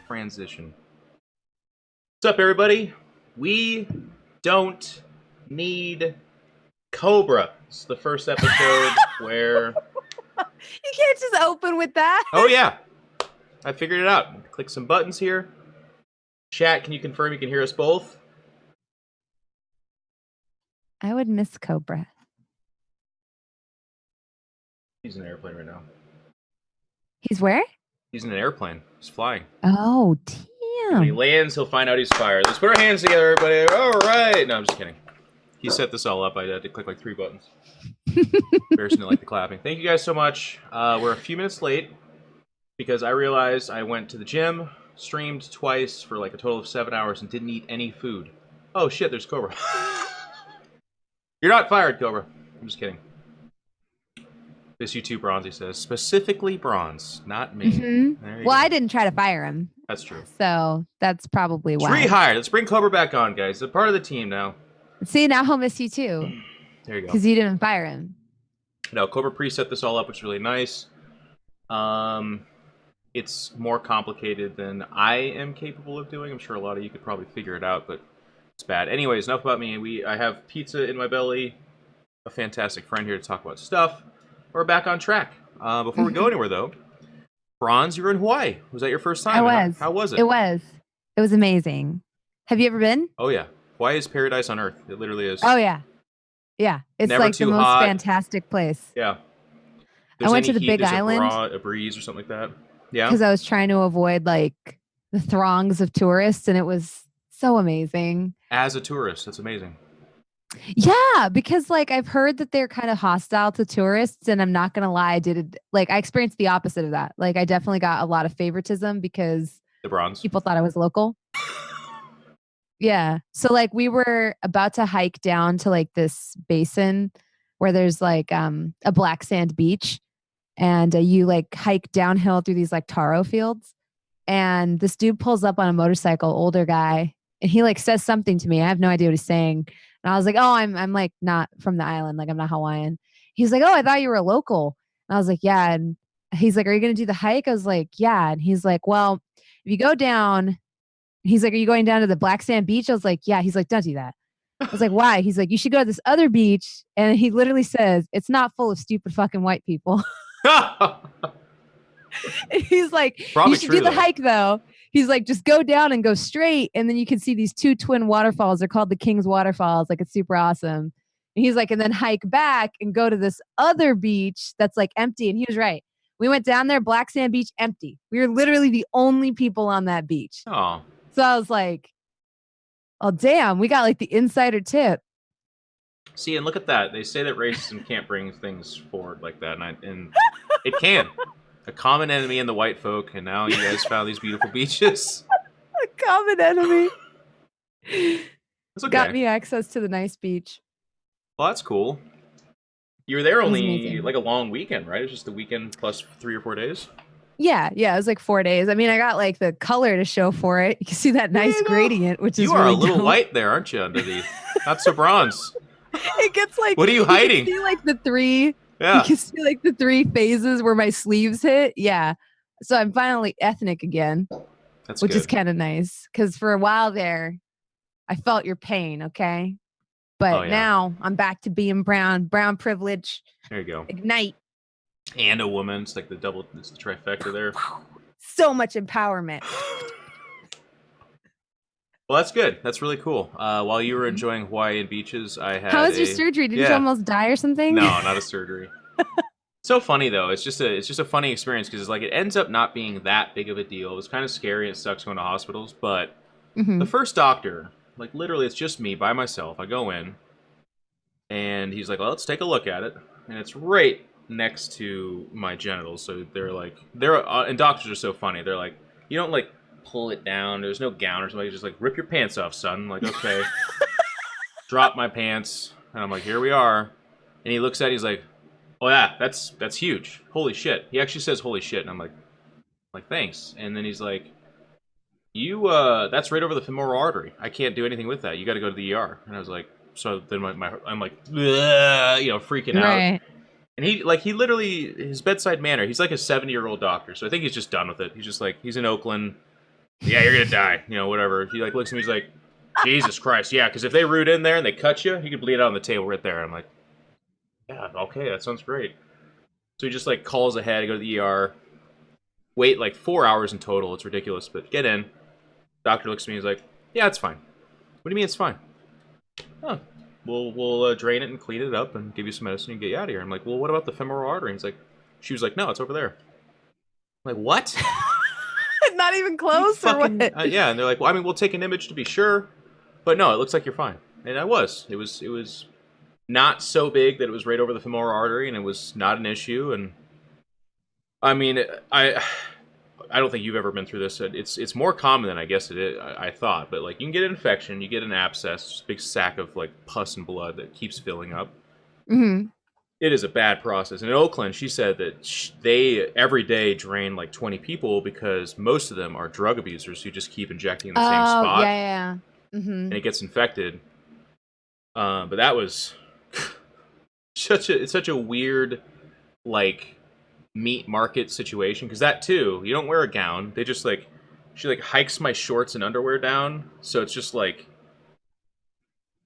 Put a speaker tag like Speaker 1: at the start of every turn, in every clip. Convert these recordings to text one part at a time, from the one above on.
Speaker 1: transition. What's up, everybody? We don't need Cobra. It's the first episode where...
Speaker 2: You can't just open with that.
Speaker 1: Oh, yeah. I figured it out. Click some buttons here. Chat, can you confirm you can hear us both?
Speaker 2: I would miss Cobra.
Speaker 1: He's in an airplane right now.
Speaker 2: He's where?
Speaker 1: He's in an airplane. He's flying.
Speaker 2: Oh,
Speaker 1: When he
Speaker 2: damn.
Speaker 1: lands, he'll find out he's fired. Let's put our hands together, everybody. All right. No, I'm just kidding. He set this all up. I had to click like 3 buttons. Embarrassing to like the clapping. Thank you guys so much. We're a few minutes late because I realized I went to the gym, streamed twice for like a total of 7 hours, and didn't eat any food. Oh shit, there's Cobra. You're not fired, Cobra. I'm just kidding. This you too, Bronze, he says. Specifically Bronze, not me.
Speaker 2: Mm-hmm. Well, I didn't try to fire him.
Speaker 1: That's true.
Speaker 2: So that's probably why.
Speaker 1: Rehired. Let's bring Cobra back on, guys. He's a part of the team now.
Speaker 2: See, now he'll miss you too.
Speaker 1: There you go.
Speaker 2: Because you didn't fire him.
Speaker 1: No, Cobra preset this all up, which is really nice. It's more complicated than I am capable of doing. I'm sure a lot of you could probably figure it out, but it's bad. Anyways, enough about me. I have pizza in my belly, a fantastic friend here to talk about stuff. We're back on track. Before we go anywhere, though, Bronze, you were in Hawaii. Was that your first time?
Speaker 2: I was.
Speaker 1: How was it?
Speaker 2: It was. It was amazing. Have you ever been?
Speaker 1: Oh, yeah. Hawaii is paradise on Earth. It literally is.
Speaker 2: Oh, yeah. Yeah. It's
Speaker 1: Never
Speaker 2: like the
Speaker 1: too
Speaker 2: most
Speaker 1: hot.
Speaker 2: fantastic place.
Speaker 1: Yeah.
Speaker 2: I went to the Big
Speaker 1: there's
Speaker 2: Island.
Speaker 1: A breeze or something like that. Yeah.
Speaker 2: Because I was trying to avoid like the throngs of tourists, and it was so amazing.
Speaker 1: As a tourist, that's amazing.
Speaker 2: Yeah, because like I've heard that they're kind of hostile to tourists, and I'm not gonna lie, I experienced the opposite of that. Like I definitely got a lot of favoritism because
Speaker 1: The Bronze.
Speaker 2: people thought I was local. Yeah. So like we were about to hike down to like this basin where there's like a black sand beach, and you like hike downhill through these like taro fields, and this dude pulls up on a motorcycle, older guy, and he like says something to me. I have no idea what he's saying. And I was like, "Oh, I'm like not from the island, like I'm not Hawaiian." He's like, "Oh, I thought you were a local." And I was like, "Yeah." And he's like, "Are you going to do the hike?" I was like, "Yeah." And he's like, "Well, if you go down," he's like, "Are you going down to the black sand beach?" I was like, "Yeah." He's like, "Don't do that." I was like, "Why?" He's like, "You should go to this other beach." And he literally says, "It's not full of stupid fucking white people." He's like,
Speaker 1: Probably
Speaker 2: "You should
Speaker 1: true,
Speaker 2: do the
Speaker 1: though.
Speaker 2: hike though." He's like, "Just go down and go straight, and then you can see these 2 twin waterfalls. They're called the King's Waterfalls. Like it's super awesome." And he's like, "And then hike back and go to this other beach that's like empty." And he was right. We went down there, black sand beach, empty. We were literally the only people on that beach.
Speaker 1: Oh.
Speaker 2: So I was like, "Oh damn, we got like the insider tip."
Speaker 1: See, and look at that. They say that racism can't bring things forward like that, and it can. A common enemy in the white folk, and now you guys found these beautiful beaches.
Speaker 2: A common enemy.
Speaker 1: It's okay.
Speaker 2: Got me access to the nice beach.
Speaker 1: Well, that's cool. You were there
Speaker 2: It was
Speaker 1: only
Speaker 2: amazing.
Speaker 1: like a long weekend, right? It was just a weekend plus 3 or 4 days.
Speaker 2: Yeah, it was like 4 days. I mean, I got like the color to show for it. You can see that nice gradient, which is
Speaker 1: You are
Speaker 2: really
Speaker 1: a little
Speaker 2: dope.
Speaker 1: white there, aren't you, underneath? Not so bronze.
Speaker 2: It gets like,
Speaker 1: What are you hiding?
Speaker 2: You can see like the 3.
Speaker 1: Yeah.
Speaker 2: You can see like the 3 phases where my sleeves hit. Yeah. So I'm finally ethnic again,
Speaker 1: That's
Speaker 2: which
Speaker 1: good.
Speaker 2: is kind of nice. Because for a while there, I felt your pain. Okay. But now I'm back to being brown privilege.
Speaker 1: There you go.
Speaker 2: Ignite.
Speaker 1: And a woman. It's like it's the trifecta there.
Speaker 2: So much empowerment.
Speaker 1: Well, that's good. That's really cool. While you were enjoying Hawaiian beaches, I had
Speaker 2: How was your surgery? Did you almost die or something?
Speaker 1: No, not a surgery. So funny though. It's just a funny experience because like it ends up not being that big of a deal. It was kind of scary and it sucks going to hospitals, but the first doctor, like literally it's just me by myself. I go in and he's like, "Well, let's take a look at it." And it's right next to my genitals. So and doctors are so funny. They're like, "You don't like pull it down. There's no gown or something. You just like rip your pants off, son." I'm like, "Okay." Drop my pants and I'm like, "Here we are." And he looks at it, he's like, "Oh yeah, that's huge. Holy shit." He actually says holy shit, and I'm like thanks. And then he's like, "You that's right over the femoral artery. I can't do anything with that. You got to go to the ER." And I was like, so then I'm like, freaking out.
Speaker 2: Right.
Speaker 1: And he literally, his bedside manner, he's like a 70-year-old doctor, so I think he's just done with it. He's just like, he's in Oakland. Yeah, you're gonna die. Whatever. He like looks at me. He's like, Jesus Christ, yeah. Because if they root in there and they cut you, you could bleed out on the table right there. I'm like, yeah, okay, that sounds great. So he just like calls ahead, go to the ER, wait like 4 hours in total. It's ridiculous, but get in. Doctor looks at me. He's like, yeah, it's fine. What do you mean it's fine? Oh, we'll drain it and clean it up and give you some medicine and get you out of here. I'm like, well, what about the femoral artery? And she was like, no, it's over there. I'm like, what?
Speaker 2: Not even
Speaker 1: You
Speaker 2: close or
Speaker 1: fucking
Speaker 2: what?
Speaker 1: yeah. And they're like, well, I mean, we'll take an image to be sure, but no, it looks like you're fine. And I was. It was not so big that it was right over the femoral artery, and it was not an issue. And I mean, I don't think you've ever been through this. It's more common than I guess it is, I thought. But like, you can get an infection, you get an abscess, just a big sack of like pus and blood that keeps filling up.
Speaker 2: Mm-hmm.
Speaker 1: It is a bad process. And in Oakland, she said that they every day drain like 20 people because most of them are drug abusers who just keep injecting in the same
Speaker 2: Oh,
Speaker 1: spot,
Speaker 2: yeah. Mm-hmm.
Speaker 1: and it gets infected. But that was such a weird like meat market situation, because that too, you don't wear a gown. They just like she like hikes my shorts and underwear down, so it's just like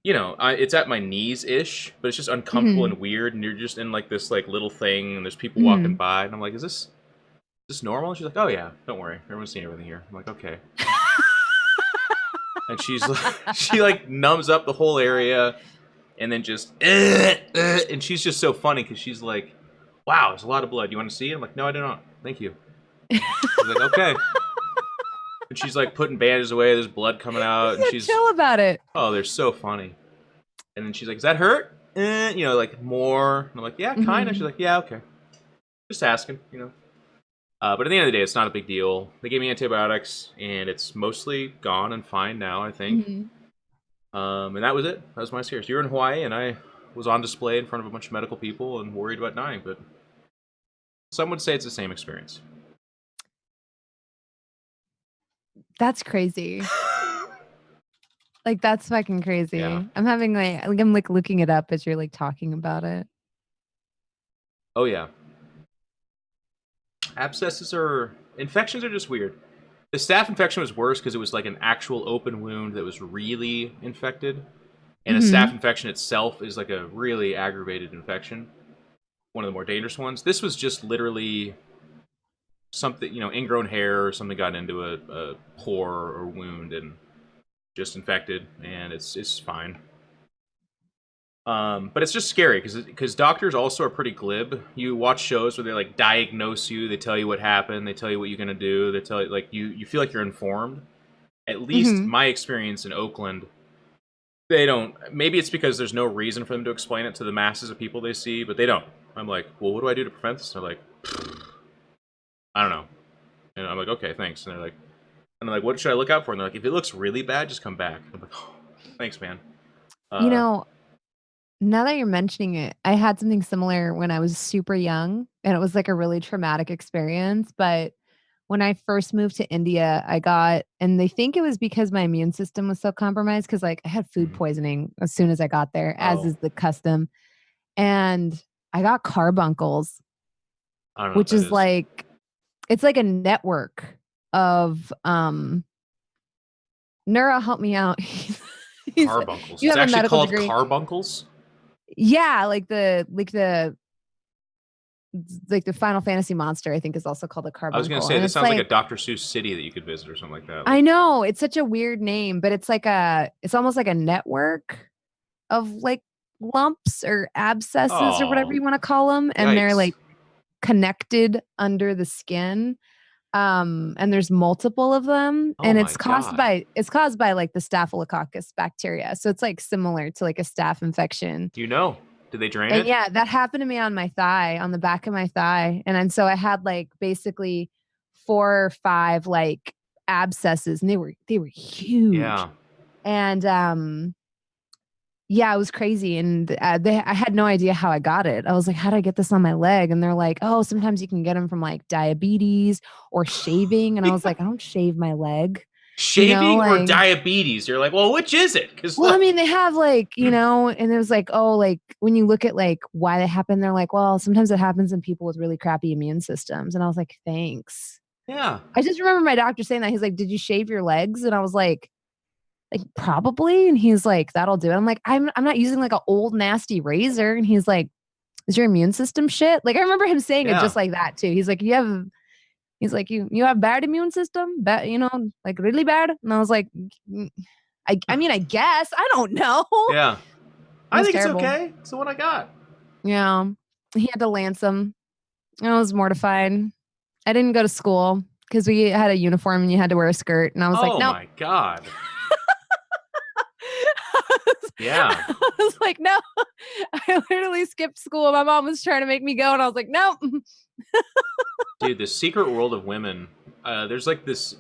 Speaker 1: it's at my knees ish, but it's just uncomfortable
Speaker 2: Mm-hmm.
Speaker 1: and weird, and you're just in like this like little thing, and there's people walking
Speaker 2: Mm-hmm.
Speaker 1: by, and I'm like, is this normal? She's like, oh yeah, don't worry, everyone's seen everything here. I'm like, okay. And she's like, she like numbs up the whole area, and then just and she's just so funny because she's like, wow, there's a lot of blood. You want to see it? I'm like, no, I do not. Thank you. She's like, okay. And she's like putting bandages away. There's blood coming out, and
Speaker 2: Yeah,
Speaker 1: she's
Speaker 2: chill about it.
Speaker 1: oh, they're so funny. And then she's like, does that hurt? Like more. And I'm like, yeah, kind of.
Speaker 2: Mm-hmm.
Speaker 1: She's like, yeah, okay. Just asking. But at the end of the day, it's not a big deal. They gave me antibiotics, and it's mostly gone and fine now, I think.
Speaker 2: Mm-hmm.
Speaker 1: And that was it. That was my experience. You were in Hawaii, and I was on display in front of a bunch of medical people and worried about dying. But some would say it's the same experience.
Speaker 2: That's crazy. Like, that's fucking crazy.
Speaker 1: Yeah.
Speaker 2: I'm having I'm like looking it up as you're like talking about it.
Speaker 1: Oh yeah. Infections are just weird. The staph infection was worse because it was like an actual open wound that was really infected. And a
Speaker 2: Mm-hmm.
Speaker 1: staph infection itself is like a really aggravated infection. One of the more dangerous ones. This was just literally something, ingrown hair or something got into a pore or wound and just infected, and it's fine. But it's just scary because doctors also are pretty glib. You watch shows where they like diagnose you, they tell you what happened, they tell you what you're gonna do, they tell you like you feel like you're informed. At least
Speaker 2: Mm-hmm.
Speaker 1: my experience in Oakland, they don't. Maybe it's because there's no reason for them to explain it to the masses of people they see, but they don't. I'm like, well, what do I do to prevent this? And they're like, I don't know. And I'm like, okay, thanks. And they're like, what should I look out for? And they're like, if it looks really bad, just come back. I'm like, oh, thanks, man.
Speaker 2: You
Speaker 1: Uh,
Speaker 2: know, now that you're mentioning it, I had something similar when I was super young, and it was like a really traumatic experience. But when I first moved to India, and they think it was because my immune system was so compromised because like I had food
Speaker 1: mhm.
Speaker 2: poisoning as soon as I got there, as
Speaker 1: Oh,
Speaker 2: is the custom. And I got carbuncles,
Speaker 1: I don't know what
Speaker 2: which
Speaker 1: that
Speaker 2: is
Speaker 1: is.
Speaker 2: like, it's like a network of, Neuro, help me out. He's,
Speaker 1: Carbuncles.
Speaker 2: you
Speaker 1: It's
Speaker 2: have a
Speaker 1: actually
Speaker 2: medical
Speaker 1: called
Speaker 2: degree.
Speaker 1: carbuncles.
Speaker 2: Yeah, like the Final Fantasy monster, I think, is also called a
Speaker 1: I was gonna
Speaker 2: carbuncle.
Speaker 1: say
Speaker 2: And
Speaker 1: this
Speaker 2: it's
Speaker 1: sounds like a
Speaker 2: like,
Speaker 1: Dr. Seuss city that you could visit or something like that.
Speaker 2: I
Speaker 1: Like,
Speaker 2: know it's such a weird name, but it's almost like a network of like lumps or abscesses or whatever
Speaker 1: oh,
Speaker 2: you want to call them. And they're
Speaker 1: yikes!
Speaker 2: like connected under the skin. And there's multiple of them,
Speaker 1: Oh
Speaker 2: and
Speaker 1: my god.
Speaker 2: it's caused by like the staphylococcus bacteria. So it's like similar to like a staph infection.
Speaker 1: You know? Did they drain
Speaker 2: And
Speaker 1: it?
Speaker 2: yeah, that happened to me on my thigh, on the back of my thigh. And then so I had like basically 4 or 5 like abscesses, and they were huge.
Speaker 1: Yeah.
Speaker 2: And yeah, it was crazy. And I had no idea how I got it. I was like, how did I get this on my leg? And they're like, oh, sometimes you can get them from like diabetes or shaving. And I was
Speaker 1: Yeah.
Speaker 2: like, I don't shave my leg,
Speaker 1: Shaving or
Speaker 2: like,
Speaker 1: diabetes? You're like, well, which is it? Because
Speaker 2: well, I mean,
Speaker 1: like,
Speaker 2: they have like, and it was like, oh, like when you look at like why they happen, they're like, well, sometimes it happens in people with really crappy immune systems. And I was like, thanks.
Speaker 1: Yeah.
Speaker 2: I just remember my doctor saying that. He's like, "Did you shave your legs?" And I was like probably. And he's like, "That'll do it." I'm like, I'm not using like an old nasty razor. And he's like, "Is your immune system shit?" Like I remember him saying it
Speaker 1: Yeah.
Speaker 2: just like that too. He's like, he's like, you have bad immune system, bad, like really bad. And I was like, I mean, I guess I don't know.
Speaker 1: Yeah.
Speaker 2: It
Speaker 1: I
Speaker 2: was
Speaker 1: think it's
Speaker 2: terrible.
Speaker 1: okay. It's the one I got.
Speaker 2: Yeah, he had to lance him. I was mortified. I didn't go to school because we had a uniform and you had to wear a skirt. And I was like,
Speaker 1: Oh
Speaker 2: nope.
Speaker 1: my God. Yeah.
Speaker 2: I was like, no. I literally skipped school. My mom was trying to make me go, and I was like, nope.
Speaker 1: Dude, the secret world of women. There's like this.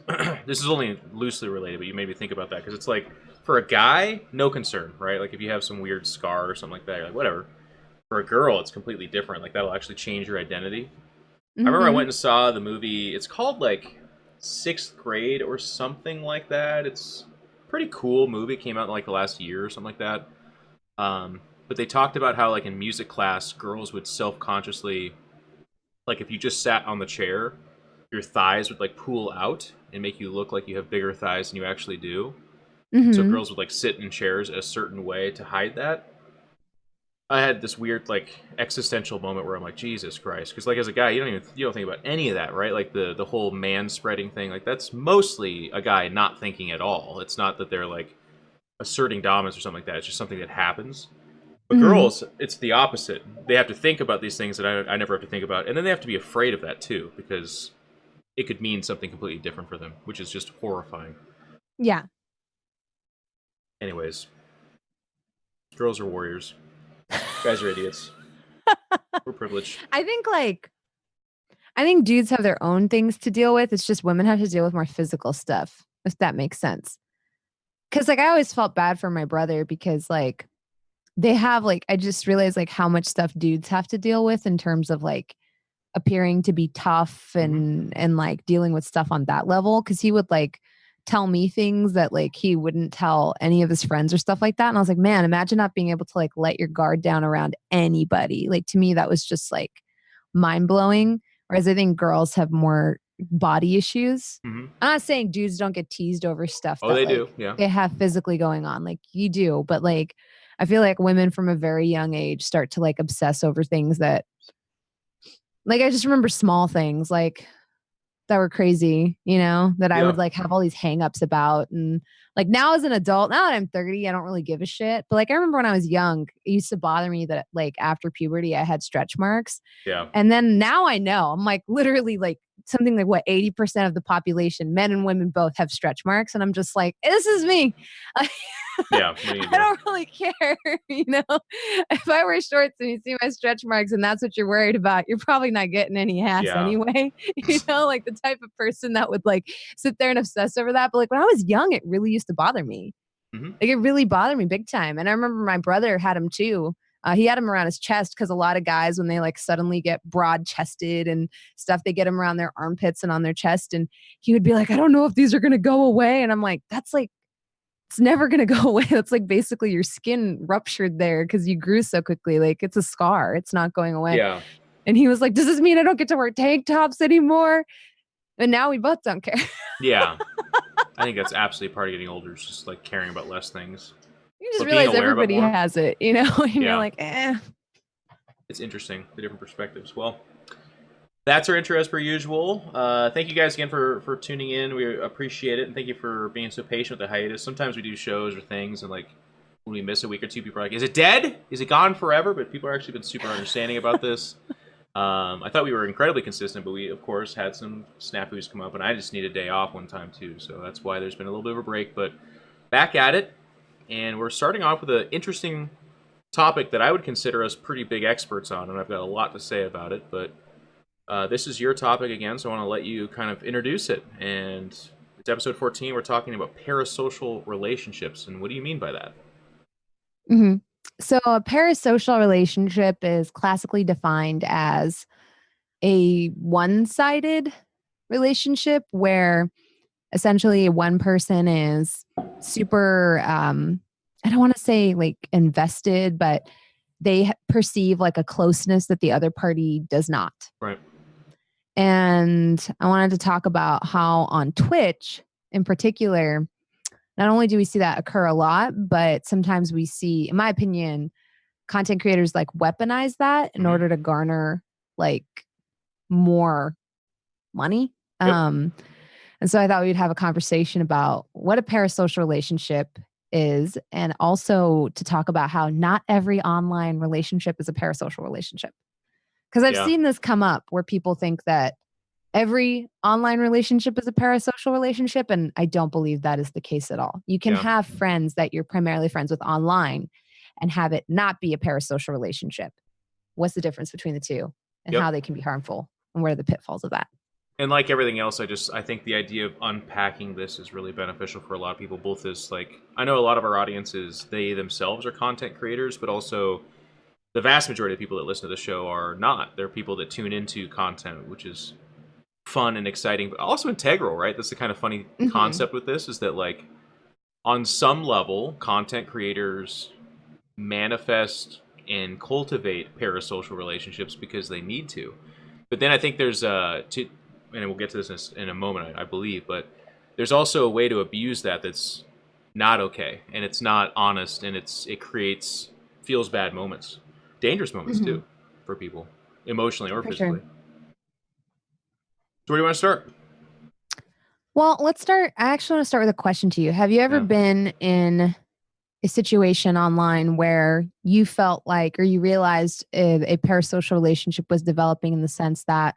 Speaker 1: This is only loosely related, but you made me think about that because it's like for a guy, no concern, right? Like if you have some weird scar or something like that, you're like whatever. For a girl, it's completely different. Like that'll actually change your identity. I remember I
Speaker 2: Mm-hmm.
Speaker 1: went and saw the movie. It's called like Sixth Grade or something like that. It's a pretty cool movie. It came out in like the last year or something like that. But they talked about how like in music class, girls would self-consciously, like if you just sat on the chair, your thighs would like pool out and make you look like you have bigger thighs than you actually do. So
Speaker 2: Mm-hmm.
Speaker 1: girls would like sit in chairs a certain way to hide that. I had this weird like existential moment where I'm like, Jesus Christ, because like as a guy, you don't think about any of that, right? Like the whole man spreading thing, like that's mostly a guy not thinking at all. It's not that they're like asserting dominance or something like that. It's just something that happens. But
Speaker 2: Mm-hmm.
Speaker 1: girls, it's the opposite. They have to think about these things that I never have to think about, and then they have to be afraid of that too because it could mean something completely different for them, which is just horrifying.
Speaker 2: Yeah.
Speaker 1: Anyways, girls are warriors. Guys are idiots. We're privileged.
Speaker 2: I think I think dudes have their own things to deal with. It's just women have to deal with more physical stuff, if that makes sense. Cause like I always felt bad for my brother because like they have like I just realized like how much stuff dudes have to deal with in terms of like appearing to be tough
Speaker 1: Mm-hmm.
Speaker 2: and like dealing with stuff on that level. Cause he would like tell me things that like he wouldn't tell any of his friends or stuff like that. And I was like, man, imagine not being able to like let your guard down around anybody. Like to me, that was just like mind blowing. Whereas I think girls have more body issues.
Speaker 1: Mm-hmm.
Speaker 2: I'm not saying dudes don't get teased over stuff
Speaker 1: Oh,
Speaker 2: that
Speaker 1: they do.
Speaker 2: like
Speaker 1: Yeah.
Speaker 2: they have physically going on. Like you do, but like I feel like women from a very young age start to like obsess over things that like I just remember small things like that were crazy, that I would
Speaker 1: Yeah.
Speaker 2: like have all these hangups about. And like now as an adult, now that I'm 30, I don't really give a shit. But like I remember when I was young, it used to bother me that like after puberty, I had stretch marks.
Speaker 1: Yeah.
Speaker 2: And then now I know I'm like literally like something like what 80% of the population, men and women both have stretch marks. And I'm just like, this is me.
Speaker 1: Yeah. What are you
Speaker 2: I
Speaker 1: gonna do?
Speaker 2: don't really care, If I wear shorts and you see my stretch marks and that's what you're worried about, you're probably not getting any ass
Speaker 1: Yeah.
Speaker 2: anyway. Like the type of person that would like sit there and obsess over that. But like when I was young, it really used to bother me.
Speaker 1: Mm-hmm.
Speaker 2: Like it really bothered me big time. And I remember my brother had him too. He had him around his chest because a lot of guys, when they like suddenly get broad chested and stuff, they get him around their armpits and on their chest. And he would be like, I don't know if these are going to go away. And I'm like, that's like, it's never going to go away. That's like basically your skin ruptured there because you grew so quickly. Like it's a scar. It's not going away.
Speaker 1: Yeah.
Speaker 2: And he was like, does this mean I don't get to wear tank tops anymore? And now we both don't care.
Speaker 1: Yeah. I think that's absolutely part of getting older. Is just like caring about less things,
Speaker 2: You just
Speaker 1: but being
Speaker 2: realize
Speaker 1: aware about
Speaker 2: everybody
Speaker 1: more.
Speaker 2: has it, and you're
Speaker 1: Yeah.
Speaker 2: like, eh.
Speaker 1: It's interesting the different perspectives. Well, that's our intro as per usual. Thank you guys again for tuning in. We appreciate it, and thank you for being so patient with the hiatus. Sometimes we do shows or things, and like when we miss a week or two, people are like, "Is it dead? Is it gone forever?" But people are actually been super understanding about this. I thought we were incredibly consistent, but we of course had some snafus come up, and I just need a day off one time too, so that's why there's been a little bit of a break. But back at it, and we're starting off with an interesting topic that I would consider us pretty big experts on, and I've got a lot to say about it. But this is your topic again, so I want to let you kind of introduce it. And it's episode 14. We're talking about parasocial relationships, and what do you mean by that?
Speaker 2: Mm-hmm. So a parasocial relationship is classically defined as a one-sided relationship where essentially one person is super I don't want to say like invested, but they perceive like a closeness that the other party does not.
Speaker 1: Right.
Speaker 2: And I wanted to talk about how on Twitch in particular, not only do we see that occur a lot, but sometimes we see, in my opinion, content creators like weaponize that in order to garner like more money.
Speaker 1: Yep.
Speaker 2: And so I thought we'd have a conversation about what a parasocial relationship is, and also to talk about how not every online relationship is a parasocial relationship. Because I've seen this come up where people think that every online relationship is a parasocial relationship, and I don't believe that is the case at all. You can have friends that you're primarily friends with online and have it not be a parasocial relationship. What's the difference between the two and how they can be harmful, and what are the pitfalls of that?
Speaker 1: And like everything else, I think the idea of unpacking this is really beneficial for a lot of people, both as like, I know a lot of our audiences, they themselves are content creators, but also the vast majority of people that listen to the show are not. They're people that tune into content, which is fun and exciting, but also integral, right? That's the kind of funny concept with this, is that like on some level, content creators manifest and cultivate parasocial relationships because they need to. But then I think there's and we'll get to this in a moment, I believe, but there's also a way to abuse that that's not okay, and it's not honest, and it creates feels bad moments, dangerous moments too, for people, emotionally or physically. Sure. So where do you want to start?
Speaker 2: Well, let's start. I actually want to start with a question to you. Have you ever been in a situation online where you felt like, or you realized a parasocial relationship was developing, in the sense that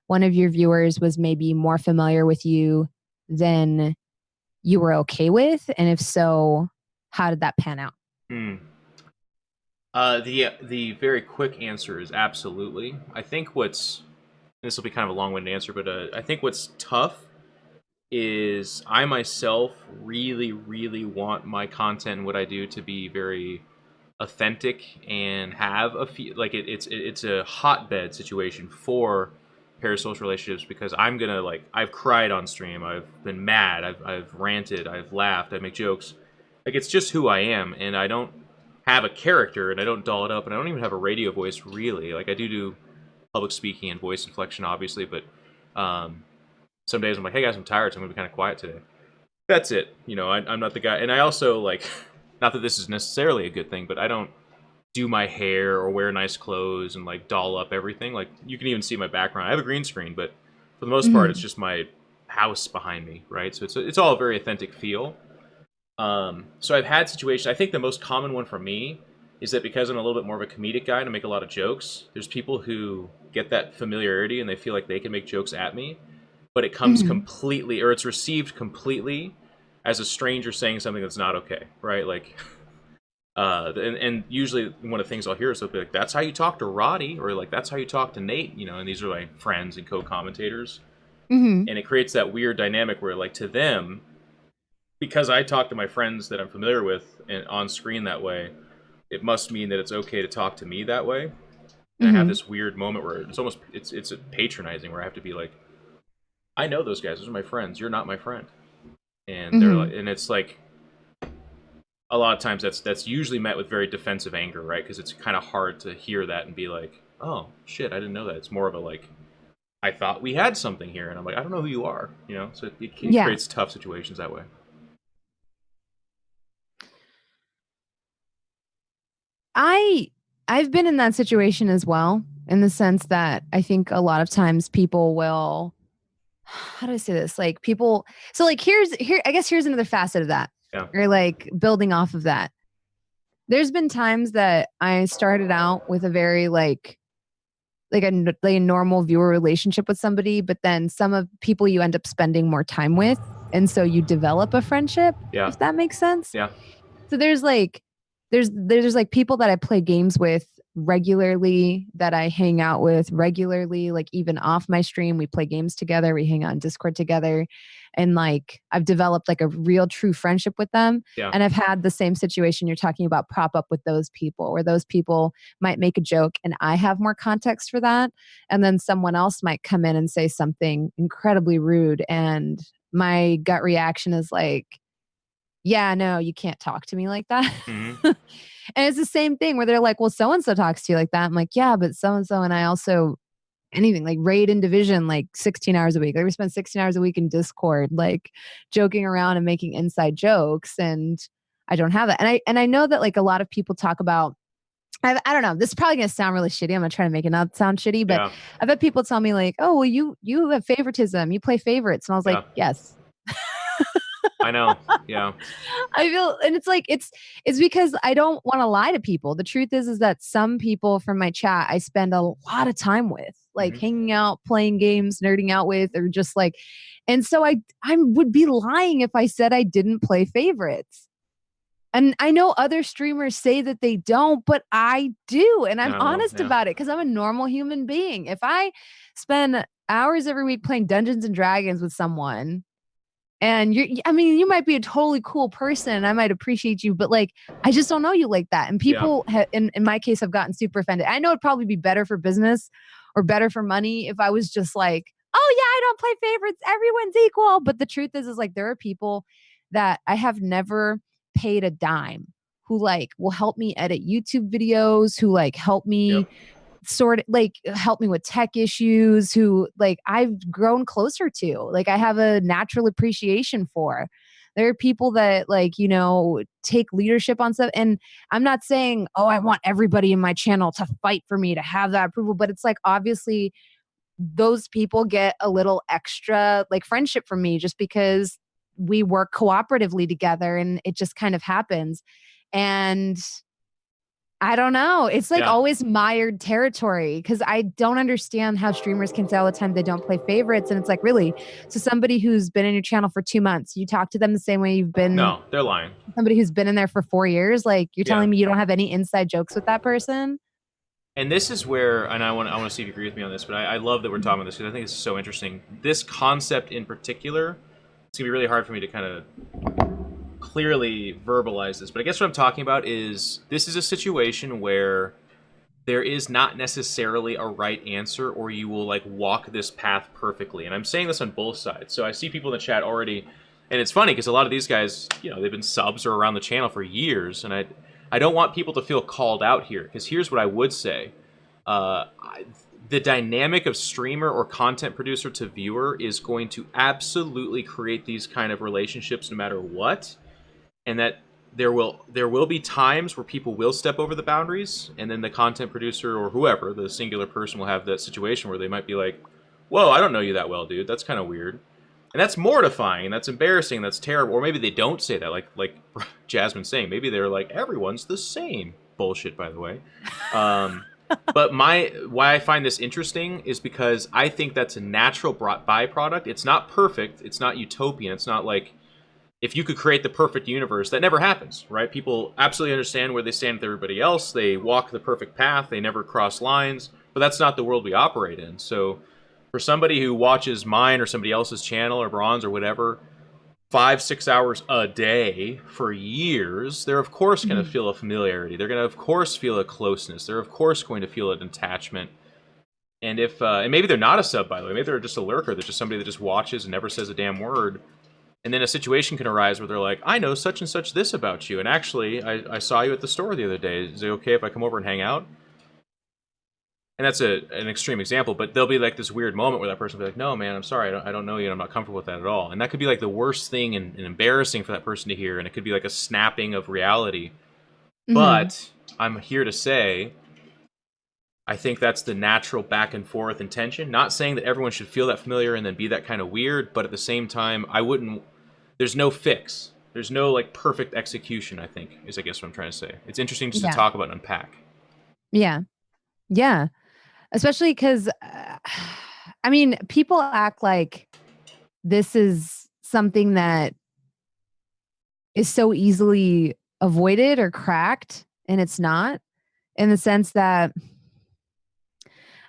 Speaker 2: one of your viewers was maybe more familiar with you than you were okay with? And if so, how did that pan out?
Speaker 1: The very quick answer is absolutely. I think this will be kind of a long-winded answer, but I think what's tough is I myself really, really want my content and what I do to be very authentic and have a like it's a hotbed situation for parasocial relationships, because I'm gonna, like, I've cried on stream, I've been mad, I've ranted, I've laughed, I make jokes, like it's just who I am, and I don't have a character, and I don't doll it up, and I don't even have a radio voice really. Like I do public speaking and voice inflection, obviously, but some days I'm like, hey guys, I'm tired, so I'm gonna be kind of quiet today. That's it. You know, I'm not the guy, and I also like, not that this is necessarily a good thing, but I don't do my hair or wear nice clothes and like doll up everything. Like you can even see my background. I have a green screen, but for the most part, it's just my house behind me, right? So it's all a very authentic feel. So I've had situations. I think the most common one for me is that because I'm a little bit more of a comedic guy and I make a lot of jokes, there's people who get that familiarity and they feel like they can make jokes at me, but it comes completely, or it's received completely as a stranger saying something that's not okay, right? Like, and usually one of the things I'll hear is they'll be like, that's how you talk to Roddy, or like, that's how you talk to Nate, you know, and these are like friends and co-commentators. And it creates that weird dynamic where, like, to them, because I talk to my friends that I'm familiar with and on screen that way, it must mean that it's okay to talk to me that way. And I have this weird moment where it's almost, it's patronizing, where I have to be like, I know those guys, those are my friends, you're not my friend. And they're like, and it's like, a lot of times that's usually met with very defensive anger, right? Because it's kind of hard to hear that and be like, oh shit, I didn't know that. It's more of a like, I thought we had something here, and I'm like, I don't know who you are, you know. So it creates tough situations that way.
Speaker 2: I've been in that situation as well, in the sense that I think a lot of times people will, how do I say this? Like people, so like here, I guess here's another facet of that. Or like building off of that. There's been times that I started out with a very like a normal viewer relationship with somebody, but then some of people you end up spending more time with, and so you develop a friendship. If that makes sense. So there's like there's like people that I play games with regularly, that I hang out with regularly, like even off my stream, we play games together, we hang out in Discord together, and like I've developed like a real true friendship with them. And I've had the same situation you're talking about prop up with those people, where those people might make a joke and I have more context for that, and then someone else might come in and say something incredibly rude, and my gut reaction is like, yeah, no, you can't talk to me like that. And it's the same thing where they're like, well, so-and-so talks to you like that. I'm like, yeah, but so-and-so and I also anything like raid and division like 16 hours a week. Like we spend 16 hours a week in Discord, like joking around and making inside jokes. And I don't have that. And I know that like a lot of people talk about, I don't know. This is probably going to sound really shitty. I'm going to try to make it not sound shitty, but
Speaker 1: Yeah.
Speaker 2: I've had people tell me like, oh, well, you have favoritism. You play favorites. And I was like,
Speaker 1: Yeah.
Speaker 2: yes.
Speaker 1: I know. Yeah.
Speaker 2: I feel, and it's like, it's because I don't want to lie to people. The truth is that some people from my chat, I spend a lot of time with, like hanging out, playing games, nerding out with, or just like, and so I would be lying if I said I didn't play favorites. And I know other streamers say that they don't, but I do. And I'm
Speaker 1: No.
Speaker 2: honest
Speaker 1: Yeah.
Speaker 2: about it because I'm a normal human being. If I spend hours every week playing Dungeons and Dragons with someone, and I mean, you might be a totally cool person and I might appreciate you, but like, I just don't know you like that. And
Speaker 1: Yeah.
Speaker 2: people in my case have gotten super offended. I know it'd probably be better for business or better for money if I was just like, oh yeah, I don't play favorites. Everyone's equal. But the truth is like, there are people that I have never paid a dime who like will help me edit YouTube videos, who like help me
Speaker 1: Yep.
Speaker 2: sort of like help me with tech issues, who like I've grown closer to, like I have a natural appreciation for. There are people that like, you know, take leadership on stuff. And I'm not saying, oh, I want everybody in my channel to fight for me to have that approval, but it's like obviously those people get a little extra like friendship from me just because we work cooperatively together and it just kind of happens. And I don't know. It's like always mired territory because I don't understand how streamers can say all the time they don't play favorites. And it's like, really? So somebody who's been in your channel for 2 months, you talk to them the same way you've been.
Speaker 1: No, they're lying.
Speaker 2: Somebody who's been in there for 4 years, like you're telling me you don't have any inside jokes with that person?
Speaker 1: And this is where, and I want to see if you agree with me on this, but I love that we're talking about this because I think this is so interesting. This concept in particular, it's gonna be really hard for me to kind of clearly verbalize this, but I guess what I'm talking about is this is a situation where there is not necessarily a right answer or you will like walk this path perfectly. And I'm saying this on both sides. So I see people in the chat already, and it's funny because a lot of these guys, you know, they've been subs or around the channel for years, and I don't want people to feel called out here because here's what I would say. The dynamic of streamer or content producer to viewer is going to absolutely create these kind of relationships no matter what. And that there will be times where people will step over the boundaries, and then the content producer or whoever, the singular person, will have that situation where they might be like, whoa, I don't know you that well, dude. That's kind of weird. And that's mortifying, and that's embarrassing, and that's terrible. Or maybe they don't say that, like Jasmine's saying. Maybe they're like, everyone's the same. Bullshit, by the way. But why I find this interesting is because I think that's a natural byproduct. It's not perfect. It's not utopian. It's not like if you could create the perfect universe, that never happens, right? People absolutely understand where they stand with everybody else. They walk the perfect path. They never cross lines. But that's not the world we operate in. So for somebody who watches mine or somebody else's channel or Bronze or whatever 5-6 hours a day for years, they're of course going to feel a familiarity. They're going to of course feel a closeness. They're of course going to feel an attachment. And if and maybe they're not a sub, by the way. Maybe they're just a lurker. They're just somebody that just watches and never says a damn word. And then a situation can arise where they're like, I know such and such this about you. And actually, I saw you at the store the other day. Is it okay if I come over and hang out? And that's an extreme example, but there'll be like this weird moment where that person will be like, no, man, I'm sorry. I don't know you, and I'm not comfortable with that at all. And that could be like the worst thing and embarrassing for that person to hear. And it could be like a snapping of reality. But I'm here to say, I think that's the natural back and forth intention. Not saying that everyone should feel that familiar and then be that kind of weird, but at the same time, I wouldn't. There's no fix. There's no like perfect execution, I think, is I guess what I'm trying to say. It's interesting just to talk about and unpack.
Speaker 2: Yeah. Yeah. Especially because, I mean, people act like this is something that is so easily avoided or cracked, and it's not, in the sense that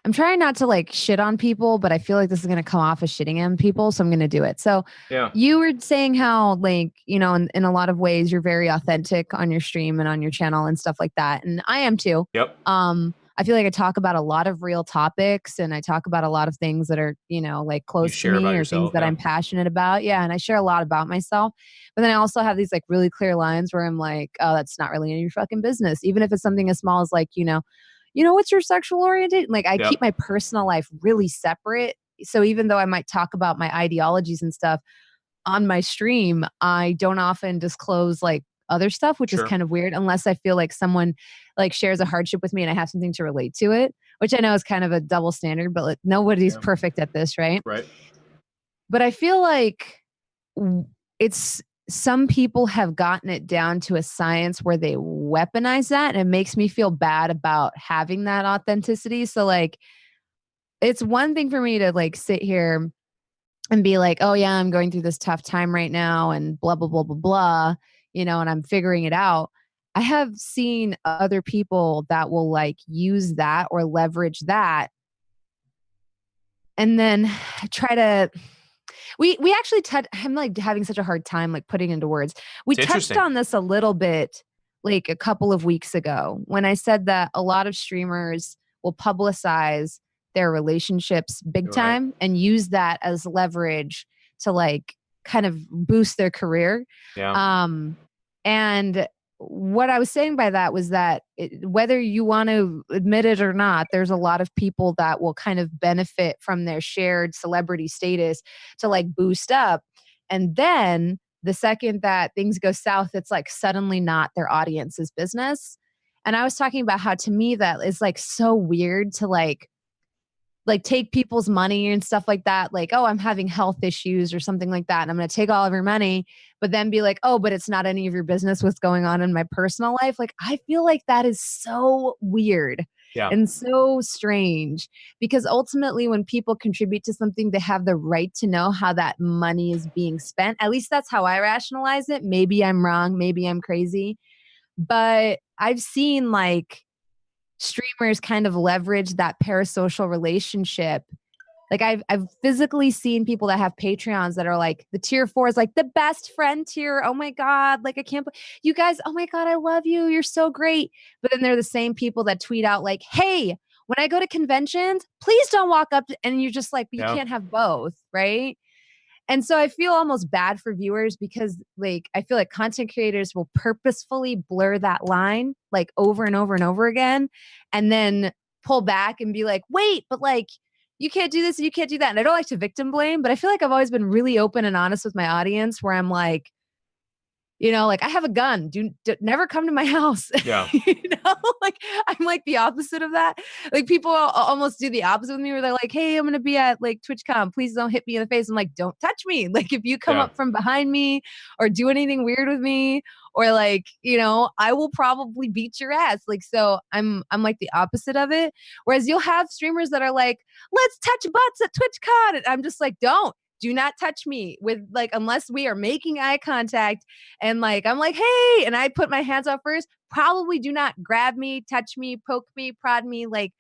Speaker 2: I'm trying not to like shit on people, but I feel like this is going to come off as shitting on people, so I'm going to do it. So you were saying how like, you know, in a lot of ways you're very authentic on your stream and on your channel and stuff like that. And I am too.
Speaker 1: Yep.
Speaker 2: I feel like I talk about a lot of real topics, and I talk about a lot of things that are, you know, like close to me or things that I'm passionate about. Yeah. And I share a lot about myself, but then I also have these like really clear lines where I'm like, oh, that's not really any of your fucking business. Even if it's something as small as like, you know, what's your sexual orientation? Like, I keep
Speaker 1: Yep.
Speaker 2: my personal life really separate. So even though I might talk about my ideologies and stuff on my stream, I don't often disclose like other stuff, which is
Speaker 1: Sure.
Speaker 2: kind of weird unless I feel like someone like shares a hardship with me and I have something to relate to it, which I know is kind of a double standard, but like, nobody's
Speaker 1: Yeah.
Speaker 2: perfect at this, right?
Speaker 1: Right.
Speaker 2: But I feel like it's some people have gotten it down to a science where they weaponize that, and it makes me feel bad about having that authenticity. So like it's one thing for me to like sit here and be like, "Oh yeah, I'm going through this tough time right now and blah blah blah blah blah," and I'm figuring it out. I have seen other people that will like use that or leverage that and then try to we actually I'm like having such a hard time like putting into words. We
Speaker 1: It's
Speaker 2: touched
Speaker 1: interesting.
Speaker 2: on this a little bit like a couple of weeks ago when I said that a lot of streamers will publicize their relationships big
Speaker 1: You're right.
Speaker 2: time and use that as leverage to like kind of boost their career.
Speaker 1: Yeah.
Speaker 2: Um and what I was saying by that was that whether you want to admit it or not, there's a lot of people that will kind of benefit from their shared celebrity status to like boost up. And then the second that things go south, it's like suddenly not their audience's business. And I was talking about how to me that is like so weird to like take people's money and stuff like that. Like, oh, I'm having health issues or something like that. And I'm going to take all of your money, but then be like, oh, but it's not any of your business what's going on in my personal life. Like, I feel like that is so weird
Speaker 1: Yeah.
Speaker 2: and so strange because ultimately, when people contribute to something, they have the right to know how that money is being spent. At least that's how I rationalize it. Maybe I'm wrong. Maybe I'm crazy. But I've seen like, streamers kind of leverage that parasocial relationship. Like I've physically seen people that have Patreons that are like the tier 4 is like the best friend tier. Oh my god, like I can't you guys, oh my god, I love you. You're so great. But then they're the same people that tweet out like, "Hey, when I go to conventions, please don't walk up and you're just like, you
Speaker 1: Yeah.
Speaker 2: can't have both, right?" And so I feel almost bad for viewers because like I feel like content creators will purposefully blur that line like over and over and over again and then pull back and be like, "Wait, but like you can't do this and you can't do that." And I don't like to victim blame, but I feel like I've always been really open and honest with my audience where I'm like, like I have a gun. Never come to my house.
Speaker 1: Yeah.
Speaker 2: Like I'm like the opposite of that. Like people almost do the opposite with me where they're like, "Hey, I'm going to be at like TwitchCon. Please don't hit me in the face." I'm like, "Don't touch me." Like if you come
Speaker 1: Yeah.
Speaker 2: up from behind me or do anything weird with me or like, I will probably beat your ass. Like so I'm like the opposite of it. Whereas you'll have streamers that are like, "Let's touch butts at TwitchCon." And I'm just like, "Don't. Do not touch me with like unless we are making eye contact and like I'm like, "Hey," and I put my hands out first. Probably do not grab me, touch me, poke me, prod me. Like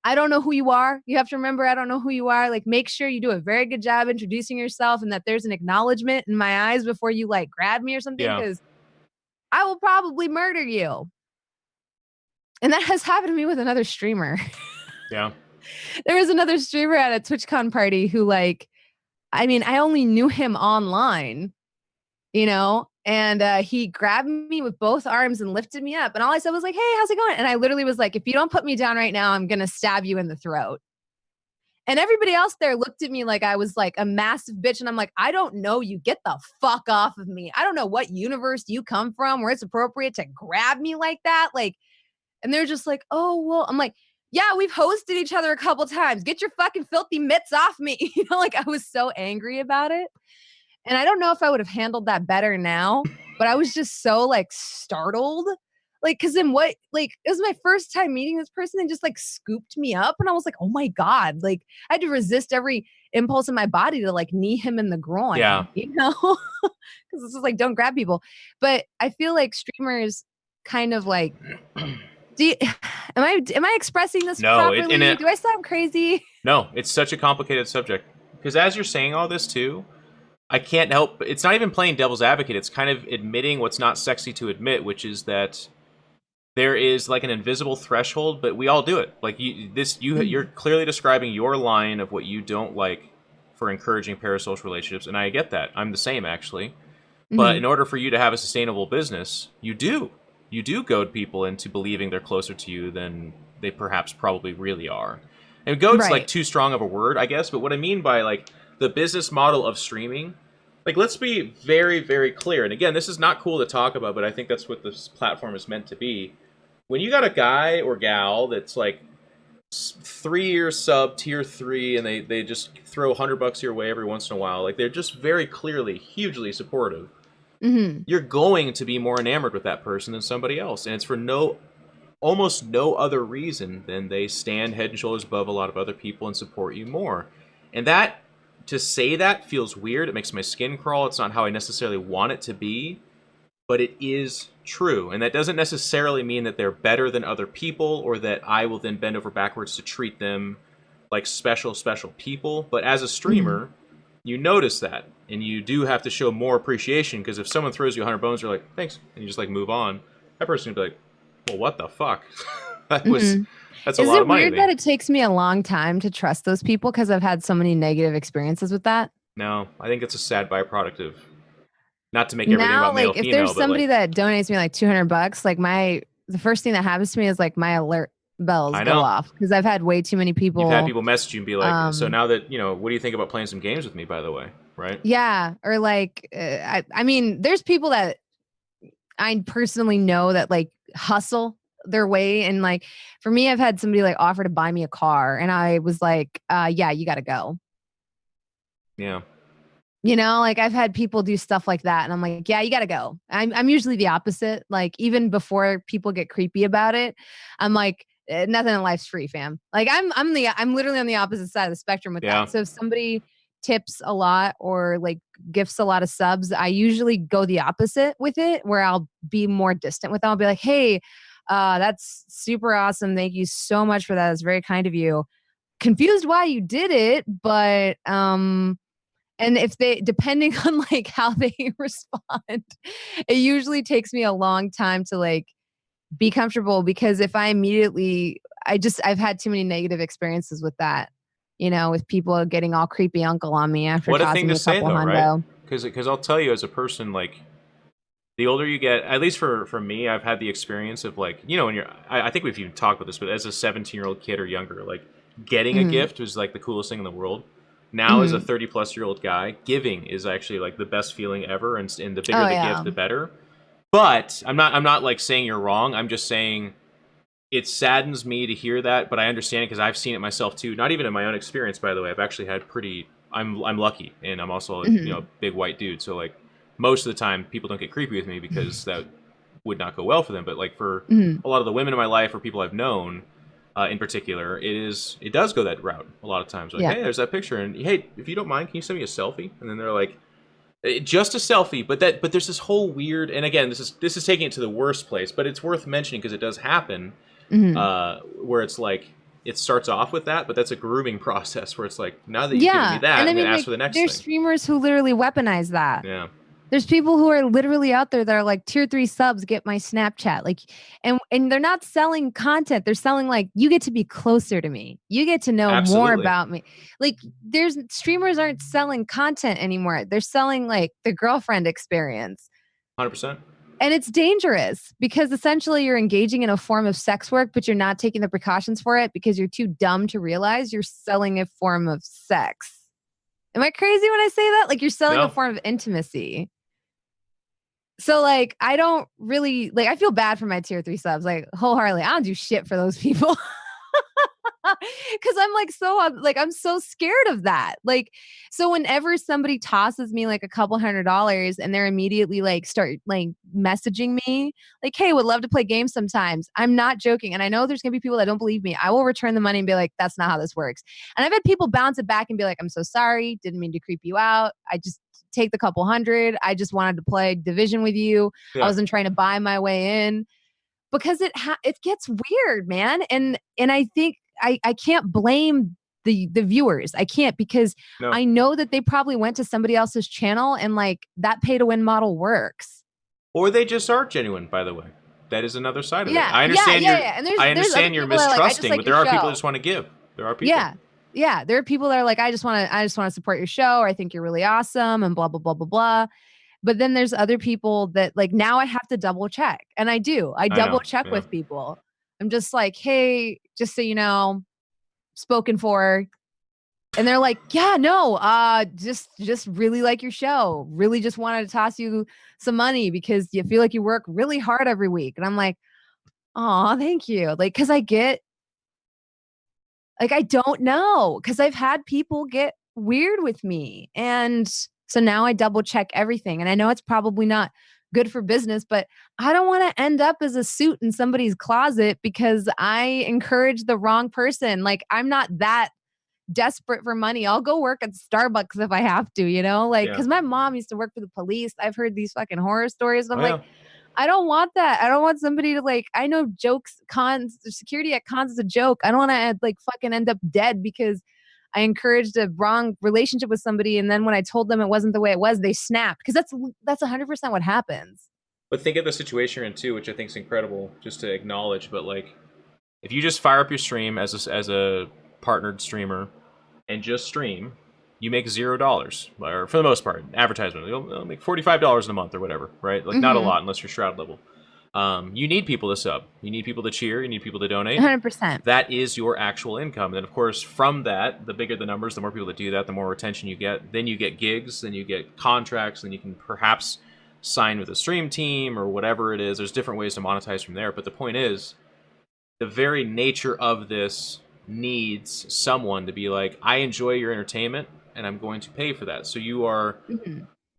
Speaker 2: I don't know who you are. You have to remember I don't know who you are. Like make sure you do a very good job introducing yourself and that there's an acknowledgement in my eyes before you like grab me or something
Speaker 1: Yeah.
Speaker 2: cuz I will probably murder you. And that has happened to me with another streamer.
Speaker 1: Yeah.
Speaker 2: There was another streamer at a TwitchCon party who like I only knew him online, and he grabbed me with both arms and lifted me up. And all I said was like, "Hey, how's it going?" And I literally was like, "If you don't put me down right now, I'm going to stab you in the throat." And everybody else there looked at me like I was like a massive bitch. And I'm like, "I don't know you. Get the fuck off of me. I don't know what universe you come from where it's appropriate to grab me like that." Like, and they're just like, "Oh, well," I'm like, "Yeah, we've hosted each other a couple times. Get your fucking filthy mitts off me." Like I was so angry about it. And I don't know if I would have handled that better now, but I was just so like startled. Like, cause then what, like, it was my first time meeting this person and just like scooped me up. And I was like, oh my God. Like, I had to resist every impulse in my body to like knee him in the
Speaker 1: Yeah.
Speaker 2: groin, Cause this is like, don't grab people. But I feel like streamers kind of like, am I expressing this
Speaker 1: No,
Speaker 2: properly? Do I sound crazy?
Speaker 1: No, it's such a complicated subject. Because as you're saying all this too, I can't help. It's not even playing devil's advocate. It's kind of admitting what's not sexy to admit, which is that there is like an invisible threshold, but we all do it. Like you're clearly describing your line of what you don't like for encouraging parasocial relationships, and I get that. I'm the same actually. But in order for you to have a sustainable business, you do goad people into believing they're closer to you than they perhaps probably really are. And goat's like
Speaker 2: Right.
Speaker 1: too strong of a word, I guess, but what I mean by like the business model of streaming, like let's be very, very clear. And again, this is not cool to talk about, but I think that's what this platform is meant to be. When you got a guy or gal that's like 3 year sub tier 3 and they just throw $100 your way every once in a while, like they're just very clearly hugely supportive, you're going to be more enamored with that person than somebody else, and it's for almost no other reason than they stand head and shoulders above a lot of other people and support you more. And that, to say that, feels weird. It makes my skin crawl. It's not how I necessarily want it to be, but it is true. And that doesn't necessarily mean that they're better than other people or that I will then bend over backwards to treat them like special people. But as a streamer, you notice that, and you do have to show more appreciation, because if someone throws you 100 bones, you're like, thanks, and you just like move on. That person will be like, well, what the fuck? That's a lot of money.
Speaker 2: Is it weird that it takes me a long time to trust those people because I've had so many negative experiences with that?
Speaker 1: No, I think it's a sad byproduct of, not to make everything
Speaker 2: Now,
Speaker 1: about male
Speaker 2: like if
Speaker 1: female,
Speaker 2: there's
Speaker 1: but
Speaker 2: somebody
Speaker 1: like,
Speaker 2: that donates me like $200, like the first thing that happens to me is like my alert bells
Speaker 1: I
Speaker 2: go
Speaker 1: know
Speaker 2: off because I've had way too many
Speaker 1: you've had
Speaker 2: people.
Speaker 1: people message you and be like, so now that, what do you think about playing some games with me, by the way, right?
Speaker 2: Yeah, or like I mean, there's people that I personally know that like hustle their way, and like for me, I've had somebody like offer to buy me a car, and I was like, yeah, you got to go.
Speaker 1: Yeah.
Speaker 2: Like I've had people do stuff like that, and I'm like, yeah, you got to go. I'm usually the opposite. Like even before people get creepy about it, I'm like, nothing in life's free, fam. Like I'm literally on the opposite side of the spectrum with
Speaker 1: Yeah.
Speaker 2: that. So if somebody tips a lot or like gifts a lot of subs, I usually go the opposite with it, where I'll be more distant with them. I'll be like, hey, that's super awesome. Thank you so much for that. It's very kind of you. Confused why you did it, but and if they, depending on like how they respond, it usually takes me a long time to like be comfortable, because if I immediately, I've had too many negative experiences with that, with people getting all creepy uncle on me after
Speaker 1: What a thing
Speaker 2: tossing
Speaker 1: to
Speaker 2: me a
Speaker 1: say,
Speaker 2: couple
Speaker 1: though, right?
Speaker 2: hundo.
Speaker 1: Because I'll tell you, as a person, like, the older you get, at least for me, I've had the experience of like, when you're, I think we've even talked about this, but as a 17-year-old kid or younger, like getting a
Speaker 2: Mm-hmm.
Speaker 1: gift was like the coolest thing in the world. Now, as a
Speaker 2: Mm-hmm.
Speaker 1: 30-plus-year-old guy, giving is actually like the best feeling ever, and the bigger
Speaker 2: Oh
Speaker 1: the gift,
Speaker 2: yeah.
Speaker 1: the better. But I'm not like saying you're wrong. I'm just saying it saddens me to hear that, but I understand it because I've seen it myself too. Not even in my own experience, by the way. I've actually had pretty. I'm lucky, and I'm also
Speaker 2: Mm-hmm.
Speaker 1: a big white dude. So like most of the time, people don't get creepy with me because that would not go well for them. But like for
Speaker 2: Mm-hmm.
Speaker 1: a lot of the women in my life or people I've known, in particular, it does go that route a lot of times. Like,
Speaker 2: Yeah.
Speaker 1: hey, there's that picture, and hey, if you don't mind, can you send me a selfie? And then they're like, just a selfie, but there's this whole weird, and again, this is taking it to the worst place, but it's worth mentioning because it does happen,
Speaker 2: Mm-hmm.
Speaker 1: where it's like it starts off with that, but that's a grooming process where it's like, now that you've given me
Speaker 2: Yeah.
Speaker 1: that,
Speaker 2: And I
Speaker 1: I'm gonna
Speaker 2: mean,
Speaker 1: ask
Speaker 2: like,
Speaker 1: for the next
Speaker 2: there's
Speaker 1: thing.
Speaker 2: streamers who literally weaponize that.
Speaker 1: Yeah,
Speaker 2: There's people who are literally out there that are like tier 3 subs, get my Snapchat. Like, and they're not selling content. They're selling like, you get to be closer to me. You get to know more
Speaker 1: absolutely,
Speaker 2: about me. Like there's streamers aren't selling content anymore. They're selling like the girlfriend experience.
Speaker 1: 100%.
Speaker 2: And it's dangerous because essentially you're engaging in a form of sex work, but you're not taking the precautions for it because you're too dumb to realize you're selling a form of sex. Am I crazy when I say that? Like you're selling a
Speaker 1: No,
Speaker 2: form of intimacy. So like I don't really like, I feel bad for my tier 3 subs, like wholeheartedly. I don't do shit for those people. Cause I'm like I'm so scared of that. Like, so whenever somebody tosses me like a couple $100 and they're immediately like start like messaging me, like, hey, would love to play games sometimes. I'm not joking. And I know there's gonna be people that don't believe me. I will return the money and be like, that's not how this works. And I've had people bounce it back and be like, I'm so sorry, didn't mean to creep you out. I just take the couple hundred. I just wanted to play division with you. I
Speaker 1: yeah,
Speaker 2: wasn't trying to buy my way in, because it gets weird, man. And I think I can't blame the viewers. I can't, because
Speaker 1: no,
Speaker 2: I know that they probably went to somebody else's channel and like that pay to win model works.
Speaker 1: or they just aren't genuine. By the way, that is another side of it.
Speaker 2: Yeah, yeah, yeah, yeah. And
Speaker 1: I
Speaker 2: there's other
Speaker 1: understand you're
Speaker 2: people that are like, I just
Speaker 1: mistrusting,
Speaker 2: like
Speaker 1: but
Speaker 2: your
Speaker 1: there are people that
Speaker 2: show.
Speaker 1: just want to give. There are people.
Speaker 2: Yeah. Yeah. There are people that are like, I just want to support your show, or I think you're really awesome and blah, blah, blah, blah, blah. But then there's other people that like, now I have to double check. And I do. I
Speaker 1: I
Speaker 2: double
Speaker 1: know.
Speaker 2: check
Speaker 1: Yeah.
Speaker 2: with people. I'm just like, hey, just so you know, spoken for. And they're like, yeah, no, just really like your show. Really just wanted to toss you some money because you feel like you work really hard every week. And I'm like, oh, thank you. Like, cause I don't know. Cause I've had people get weird with me. And so now I double check everything. And I know it's probably not good for business, but I don't want to end up as a suit in somebody's closet because I encouraged the wrong person. Like, I'm not that desperate for money. I'll go work at Starbucks if I have to, like,
Speaker 1: Yeah.
Speaker 2: because my mom used to work for the police. I've heard these fucking horror stories. And I'm
Speaker 1: Oh
Speaker 2: like,
Speaker 1: yeah.
Speaker 2: I don't want that. I don't want somebody to like, I know jokes, cons, security at cons is a joke. I don't want to like fucking end up dead because I encouraged a wrong relationship with somebody. And then when I told them it wasn't the way it was, they snapped. Because that's 100% what happens.
Speaker 1: But think of the situation you're in too, which I think is incredible just to acknowledge. But like, if you just fire up your stream as a partnered streamer and just stream, you make $0, or for the most part, advertisement. You'll make $45 a month or whatever, right? Like not a lot unless you're shroud level. You need people to sub. You need people to cheer. You need people to donate.
Speaker 2: 100%.
Speaker 1: That is your actual income. And then, of course, from that, the bigger the numbers, the more people that do that, the more retention you get. Then you get gigs. Then you get contracts. Then you can perhaps sign with a stream team or whatever it is. There's different ways to monetize from there. But the point is, the very nature of this needs someone to be like, I enjoy your entertainment and I'm going to pay for that. So you are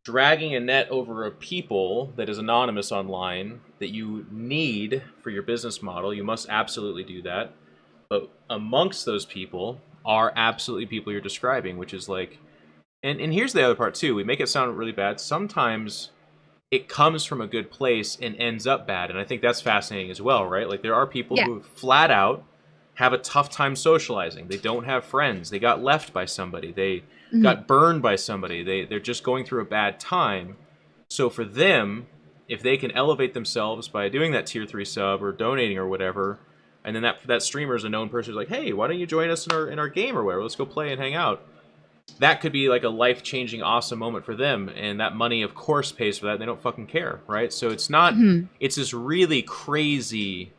Speaker 1: dragging a net over a people that is anonymous online that you need for your business model. You must absolutely do that. But amongst those people are absolutely people you're describing, which is like, and here's the other part too. We make it sound really bad. Sometimes it comes from a good place and ends up bad. And I think that's fascinating as well, right? Like there are people who flat out have a tough time socializing. They don't have friends. They got left by somebody. They got burned by somebody. They're just going through a bad time. So for them, if they can elevate themselves by doing that tier 3 sub or donating or whatever, and then that streamer is a known person who's like, hey, why don't you join us in our game or whatever? Let's go play and hang out. That could be like a life-changing, awesome moment for them, and that money, of course, pays for that. They don't fucking care, right? So it's not. It's this really crazy,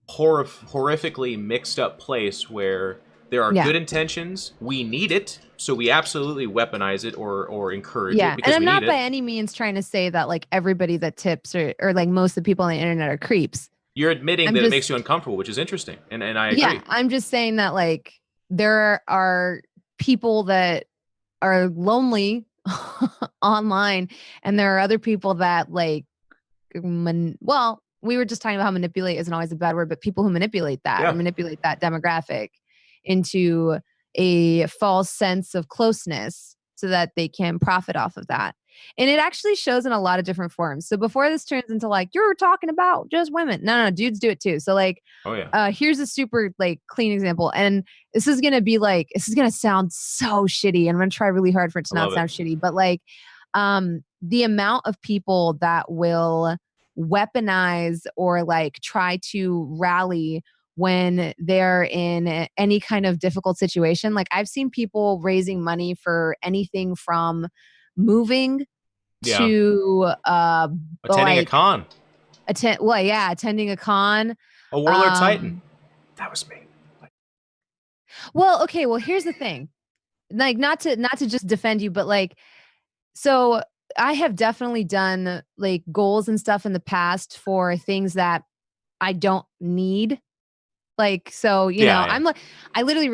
Speaker 1: horrifically mixed-up place where there are good intentions. We need it, so we absolutely weaponize it or encourage it because
Speaker 2: and I'm
Speaker 1: we
Speaker 2: not
Speaker 1: need
Speaker 2: by
Speaker 1: it.
Speaker 2: any means trying to say that like everybody that tips or like most of the people on the internet are creeps.
Speaker 1: You're admitting that it makes you uncomfortable, which is interesting, and I agree.
Speaker 2: Yeah, I'm just saying that like there are people that are lonely online, and there are other people that like, well, we were just talking about how manipulate isn't always a bad word, but people who manipulate that or manipulate that demographic into a false sense of closeness so that they can profit off of that. And it actually shows in a lot of different forms. So before this turns into like, you're talking about just women. No, dudes do it too. So like, here's a super like clean example. And this is going to sound so shitty. And I'm going to try really hard for it to not sound shitty, but like, the amount of people that will weaponize or like try to rally when they're in any kind of difficult situation. Like I've seen people raising money for anything from moving to
Speaker 1: attending a con.
Speaker 2: Attending a con.
Speaker 1: A Warlord Titan. That was me.
Speaker 2: Well, okay. Well, here's the thing. Like not to just defend you, but like, so I have definitely done like goals and stuff in the past for things that I don't need. Like, so, I'm like, I literally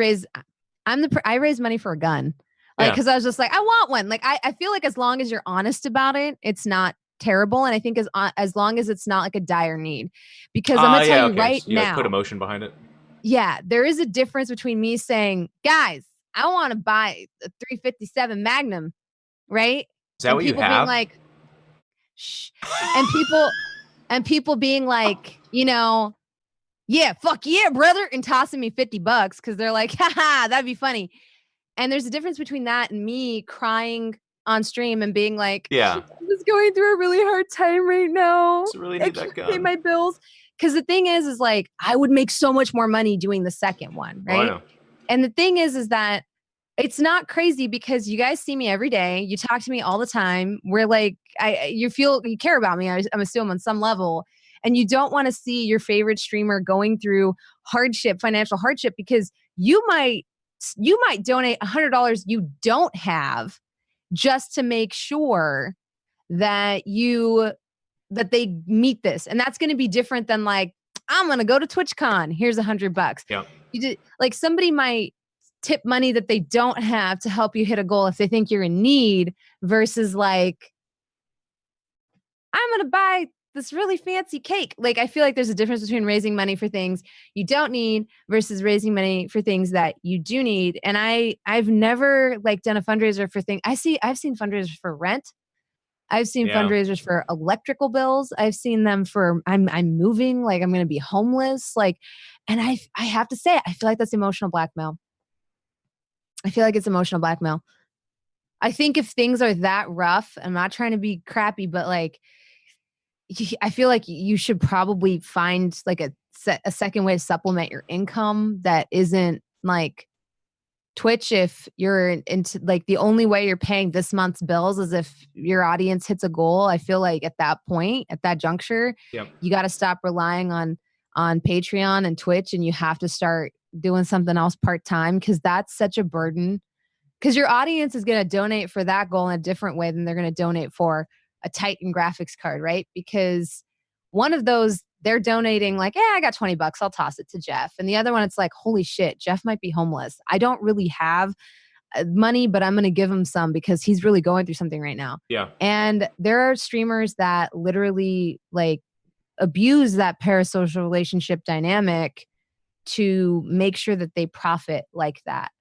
Speaker 2: I raise money for a gun. Like, cause I was just like, I want one. Like, I feel like as long as you're honest about it, it's not terrible. And I think as long as it's not like a dire need, because I'm going to tell you right now,
Speaker 1: like put emotion behind it.
Speaker 2: Yeah. There is a difference between me saying, guys, I want to buy a 357 Magnum. Right.
Speaker 1: Is that what you have?
Speaker 2: Being like, shh. and people being like, yeah, fuck yeah, brother, and tossing me $50 because they're like, haha, that'd be funny. And there's a difference between that and me crying on stream and being like, I'm just going through a really hard time right now.
Speaker 1: I really need that gun.
Speaker 2: Pay my bills. Because the thing is like, I would make so much more money doing the second one, right?
Speaker 1: Oh, I know.
Speaker 2: And the thing is that it's not crazy because you guys see me every day. You talk to me all the time. We're like, you care about me. I'm assuming on some level. And you don't want to see your favorite streamer going through financial hardship, because you might donate $100 you don't have just to make sure that they meet this. And that's going to be different than like, I'm going to go to TwitchCon. Here's $100.
Speaker 1: Yeah.
Speaker 2: Like somebody might tip money that they don't have to help you hit a goal if they think you're in need, versus like, I'm going to buy this really fancy cake. Like, I feel like there's a difference between raising money for things you don't need versus raising money for things that you do need. And I've never like done a fundraiser for things. I've seen fundraisers for rent. I've seen fundraisers for electrical bills. I've seen them for I'm moving, like I'm going to be homeless. Like, and I have to say, I feel like that's emotional blackmail. I feel like it's emotional blackmail. I think if things are that rough, I'm not trying to be crappy, but like, I feel like you should probably find like a second way to supplement your income that isn't like Twitch. If you're into like the only way you're paying this month's bills is if your audience hits a goal, I feel like at that point, at that juncture, you got to stop relying on Patreon and Twitch, and you have to start doing something else part-time, because that's such a burden. Because your audience is going to donate for that goal in a different way than they're going to donate for a Titan graphics card, right? Because one of those, they're donating like, yeah, I got $20, I'll toss it to Jeff. And the other one, it's like, holy shit, Jeff might be homeless. I don't really have money, but I'm going to give him some because he's really going through something right now.
Speaker 1: Yeah.
Speaker 2: And there are streamers that literally like abuse that parasocial relationship dynamic to make sure that they profit like that,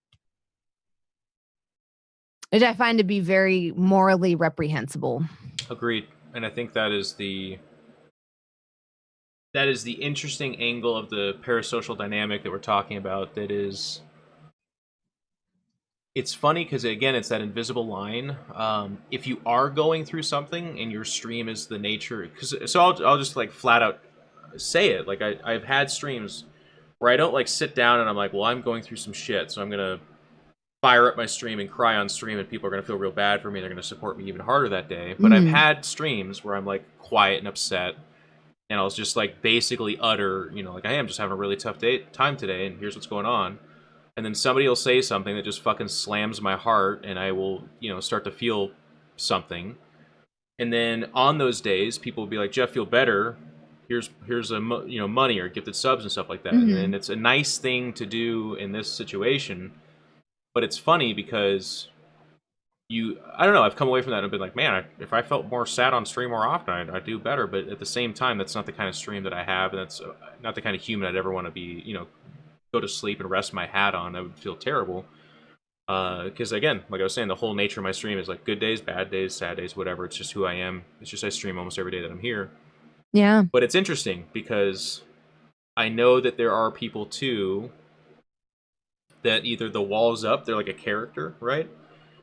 Speaker 2: which I find to be very morally reprehensible.
Speaker 1: Agreed. And I think that is the interesting angle of the parasocial dynamic that we're talking about. That is, it's funny because again, it's that invisible line. If you are going through something and your stream is the nature, so I'll just like flat out say it. Like I've had streams where I don't like sit down and I'm like, well, I'm going through some shit, so I'm gonna fire up my stream and cry on stream, and people are going to feel real bad for me. They're going to support me even harder that day. But I've had streams where I'm like quiet and upset, and I'll just like basically utter, like I am just having a really tough time today, and here's what's going on. And then somebody will say something that just fucking slams my heart, and I will, start to feel something. And then on those days, people will be like, Jeff, feel better. Here's a money or gifted subs and stuff like that. And it's a nice thing to do in this situation. But it's funny because I don't know, I've come away from that and I've been like, man, if I felt more sad on stream more often, I'd do better. But at the same time, that's not the kind of stream that I have, and that's not the kind of human I'd ever want to be, go to sleep and rest my hat on. I would feel terrible. Because again, like I was saying, the whole nature of my stream is like good days, bad days, sad days, whatever. It's just who I am. It's just I stream almost every day that I'm here.
Speaker 2: Yeah.
Speaker 1: But it's interesting because I know that there are people too that either the wall's up, they're like a character, right?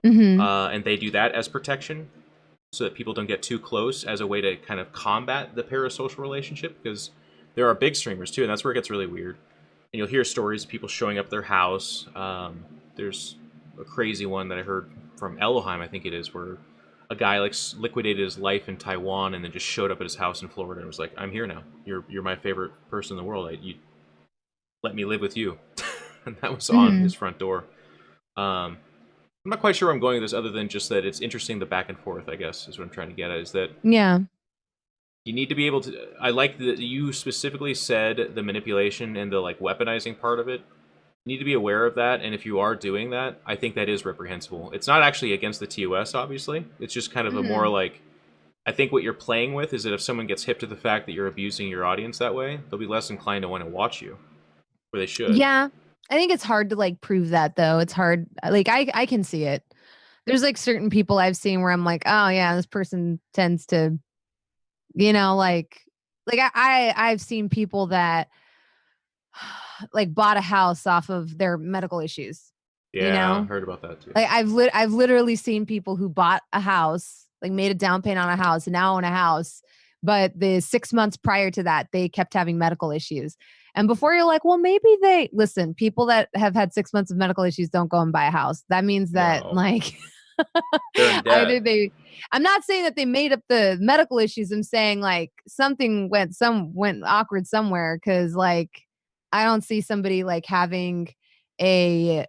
Speaker 1: And they do that as protection so that people don't get too close, as a way to kind of combat the parasocial relationship, because there are big streamers too, and that's where it gets really weird. And you'll hear stories of people showing up at their house. There's a crazy one that I heard from Elohim, I think it is, where a guy like liquidated his life in Taiwan and then just showed up at his house in Florida and was like, I'm here now. You're my favorite person in the world. You let me live with you. And that was on his front door. I'm not quite sure where I'm going with this, other than just that it's interesting, the back and forth, I guess, is what I'm trying to get at, is that you need to be able to... I like that you specifically said the manipulation and the like weaponizing part of it. You need to be aware of that, and if you are doing that, I think that is reprehensible. It's not actually against the TOS, obviously. It's just kind of a more like... I think what you're playing with is that if someone gets hip to the fact that you're abusing your audience that way, they'll be less inclined to want to watch you, where they should.
Speaker 2: Yeah. I think it's hard to like prove that, though. It's hard. Like I can see it. There's like certain people I've seen where I'm like, oh yeah, this person tends to, like I've seen people that like bought a house off of their medical issues.
Speaker 1: Yeah, I heard about that too.
Speaker 2: Like I've literally seen people who bought a house, like made a down payment on a house, and now own a house, but the 6 months prior to that, they kept having medical issues. And before you're like, well, maybe people that have had 6 months of medical issues don't go and buy a house. That means that
Speaker 1: They're in
Speaker 2: Either
Speaker 1: debt.
Speaker 2: I'm not saying that they made up the medical issues. I'm saying like something went awkward somewhere, because like I don't see somebody like a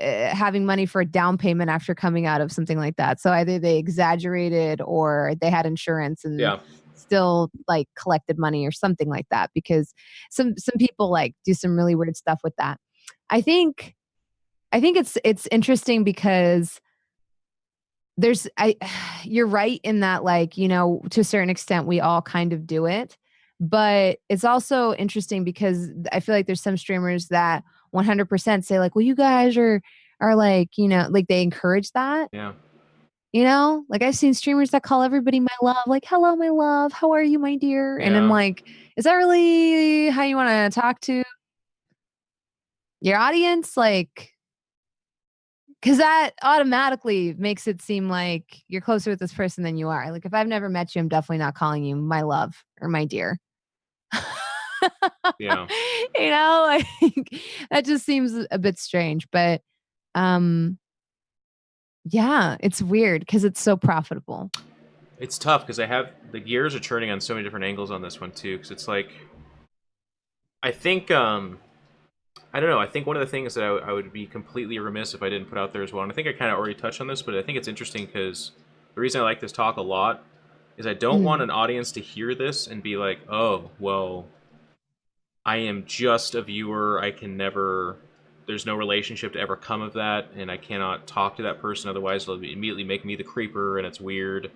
Speaker 2: having money for a down payment after coming out of something like that. So either they exaggerated or they had insurance and
Speaker 1: Yeah.
Speaker 2: still like collected money or something like that, because some people like do some really weird stuff with that. I think it's interesting because I you're right in that, like, to a certain extent we all kind of do it, but it's also interesting because I feel like there's some streamers that 100% say like, well, you guys are like, like they encourage that.
Speaker 1: Yeah.
Speaker 2: Like I've seen streamers that call everybody my love, like, hello, my love, how are you, my dear? And I'm
Speaker 1: Yeah.
Speaker 2: like, is that really how you want to talk to your audience? Like, because that automatically makes it seem like you're closer with this person than you are. Like, if I've never met you, I'm definitely not calling you my love or my dear.
Speaker 1: Yeah.
Speaker 2: Like that just seems a bit strange. But um, yeah, it's weird because it's so profitable.
Speaker 1: It's tough because the gears are turning on so many different angles on this one too. Because it's like, I think I don't know. I think one of the things that I would be completely remiss if I didn't put out there as well, and I think I kind of already touched on this, but I think it's interesting because the reason I like this talk a lot is I don't want
Speaker 2: Mm.
Speaker 1: an audience to hear this and be like, oh, well, I am just a viewer. I can never. There's no relationship to ever come of that, and I cannot talk to that person. Otherwise, it'll immediately make me the creeper, and it's weird.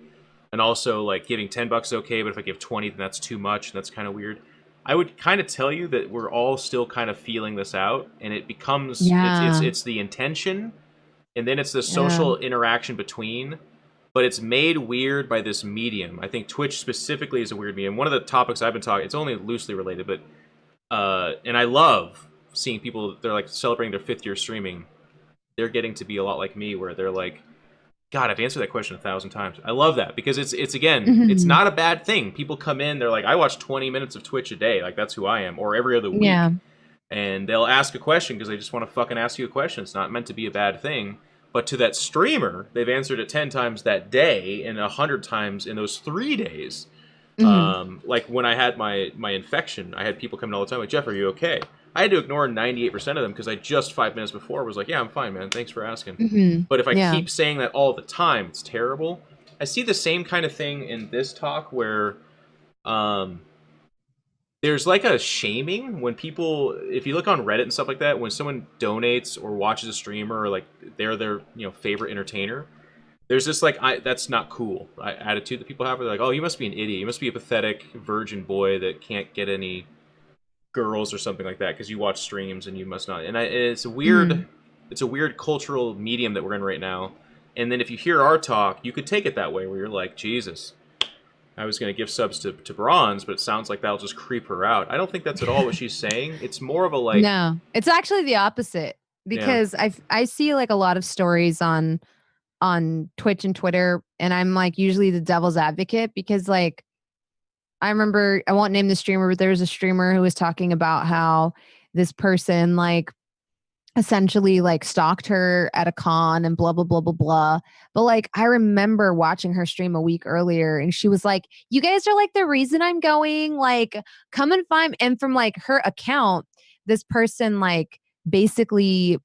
Speaker 1: And also, like, giving $10 okay, but if I give 20, then that's too much, and that's kind of weird. I would kind of tell you that we're all still kind of feeling this out, and it becomes
Speaker 2: Yeah.
Speaker 1: it's the intention, and then it's the
Speaker 2: Yeah.
Speaker 1: social interaction between, but it's made weird by this medium. I think Twitch specifically is a weird medium. One of the topics I've been talking, it's only loosely related, but and I love seeing people, they're like celebrating their 5th year streaming. They're getting to be a lot like me, where they're like, God, I've answered that question 1,000 times. I love that because it's again, it's
Speaker 2: Mhm.
Speaker 1: not a bad thing. People come in, they're like, I watch 20 minutes of Twitch a day, like that's who I am, or every other
Speaker 2: Yeah.
Speaker 1: week, and they'll ask a question because they just want to fucking ask you a question. It's not meant to be a bad thing. But to that streamer, they've answered it 10 times that day and 100 times in those 3 days.
Speaker 2: Mhm.
Speaker 1: Like when I had my infection, I had people coming all the time like, Jeff, are you okay? I had to ignore 98% of them because I just 5 minutes before was like, yeah, I'm fine, man. Thanks for asking.
Speaker 2: Mhm.
Speaker 1: But if I
Speaker 2: Yeah.
Speaker 1: keep saying that all the time, it's terrible. I see the same kind of thing in this talk where um, there's like a shaming when people, if you look on Reddit and stuff like that, when someone donates or watches a streamer or like they're their favorite entertainer, there's this like that's not cool attitude that people have. They're like, oh, you must be an idiot. You must be a pathetic virgin boy that can't get any girls or something like that because you watch streams and you must not. And it's a
Speaker 2: Mhm.
Speaker 1: weird, it's a weird cultural medium that we're in right now. And then if you hear our talk, you could take it that way, where you're like, Jesus, I was going to give subs to Bronze, but it sounds like that'll just creep her out. I don't think that's at all what she's saying. It's more of a like,
Speaker 2: No, it's actually the opposite,
Speaker 1: yeah,
Speaker 2: because I see like a lot of stories on Twitch and Twitter, and I'm like usually the devil's advocate, because like I remember, I won't name the streamer, but there was a streamer who was talking about how this person like essentially like stalked her at a con and blah blah blah blah blah. But like I remember watching her stream a week earlier, and she was like, you guys are like the reason I'm going, like come and find. And from like her account, this person like basically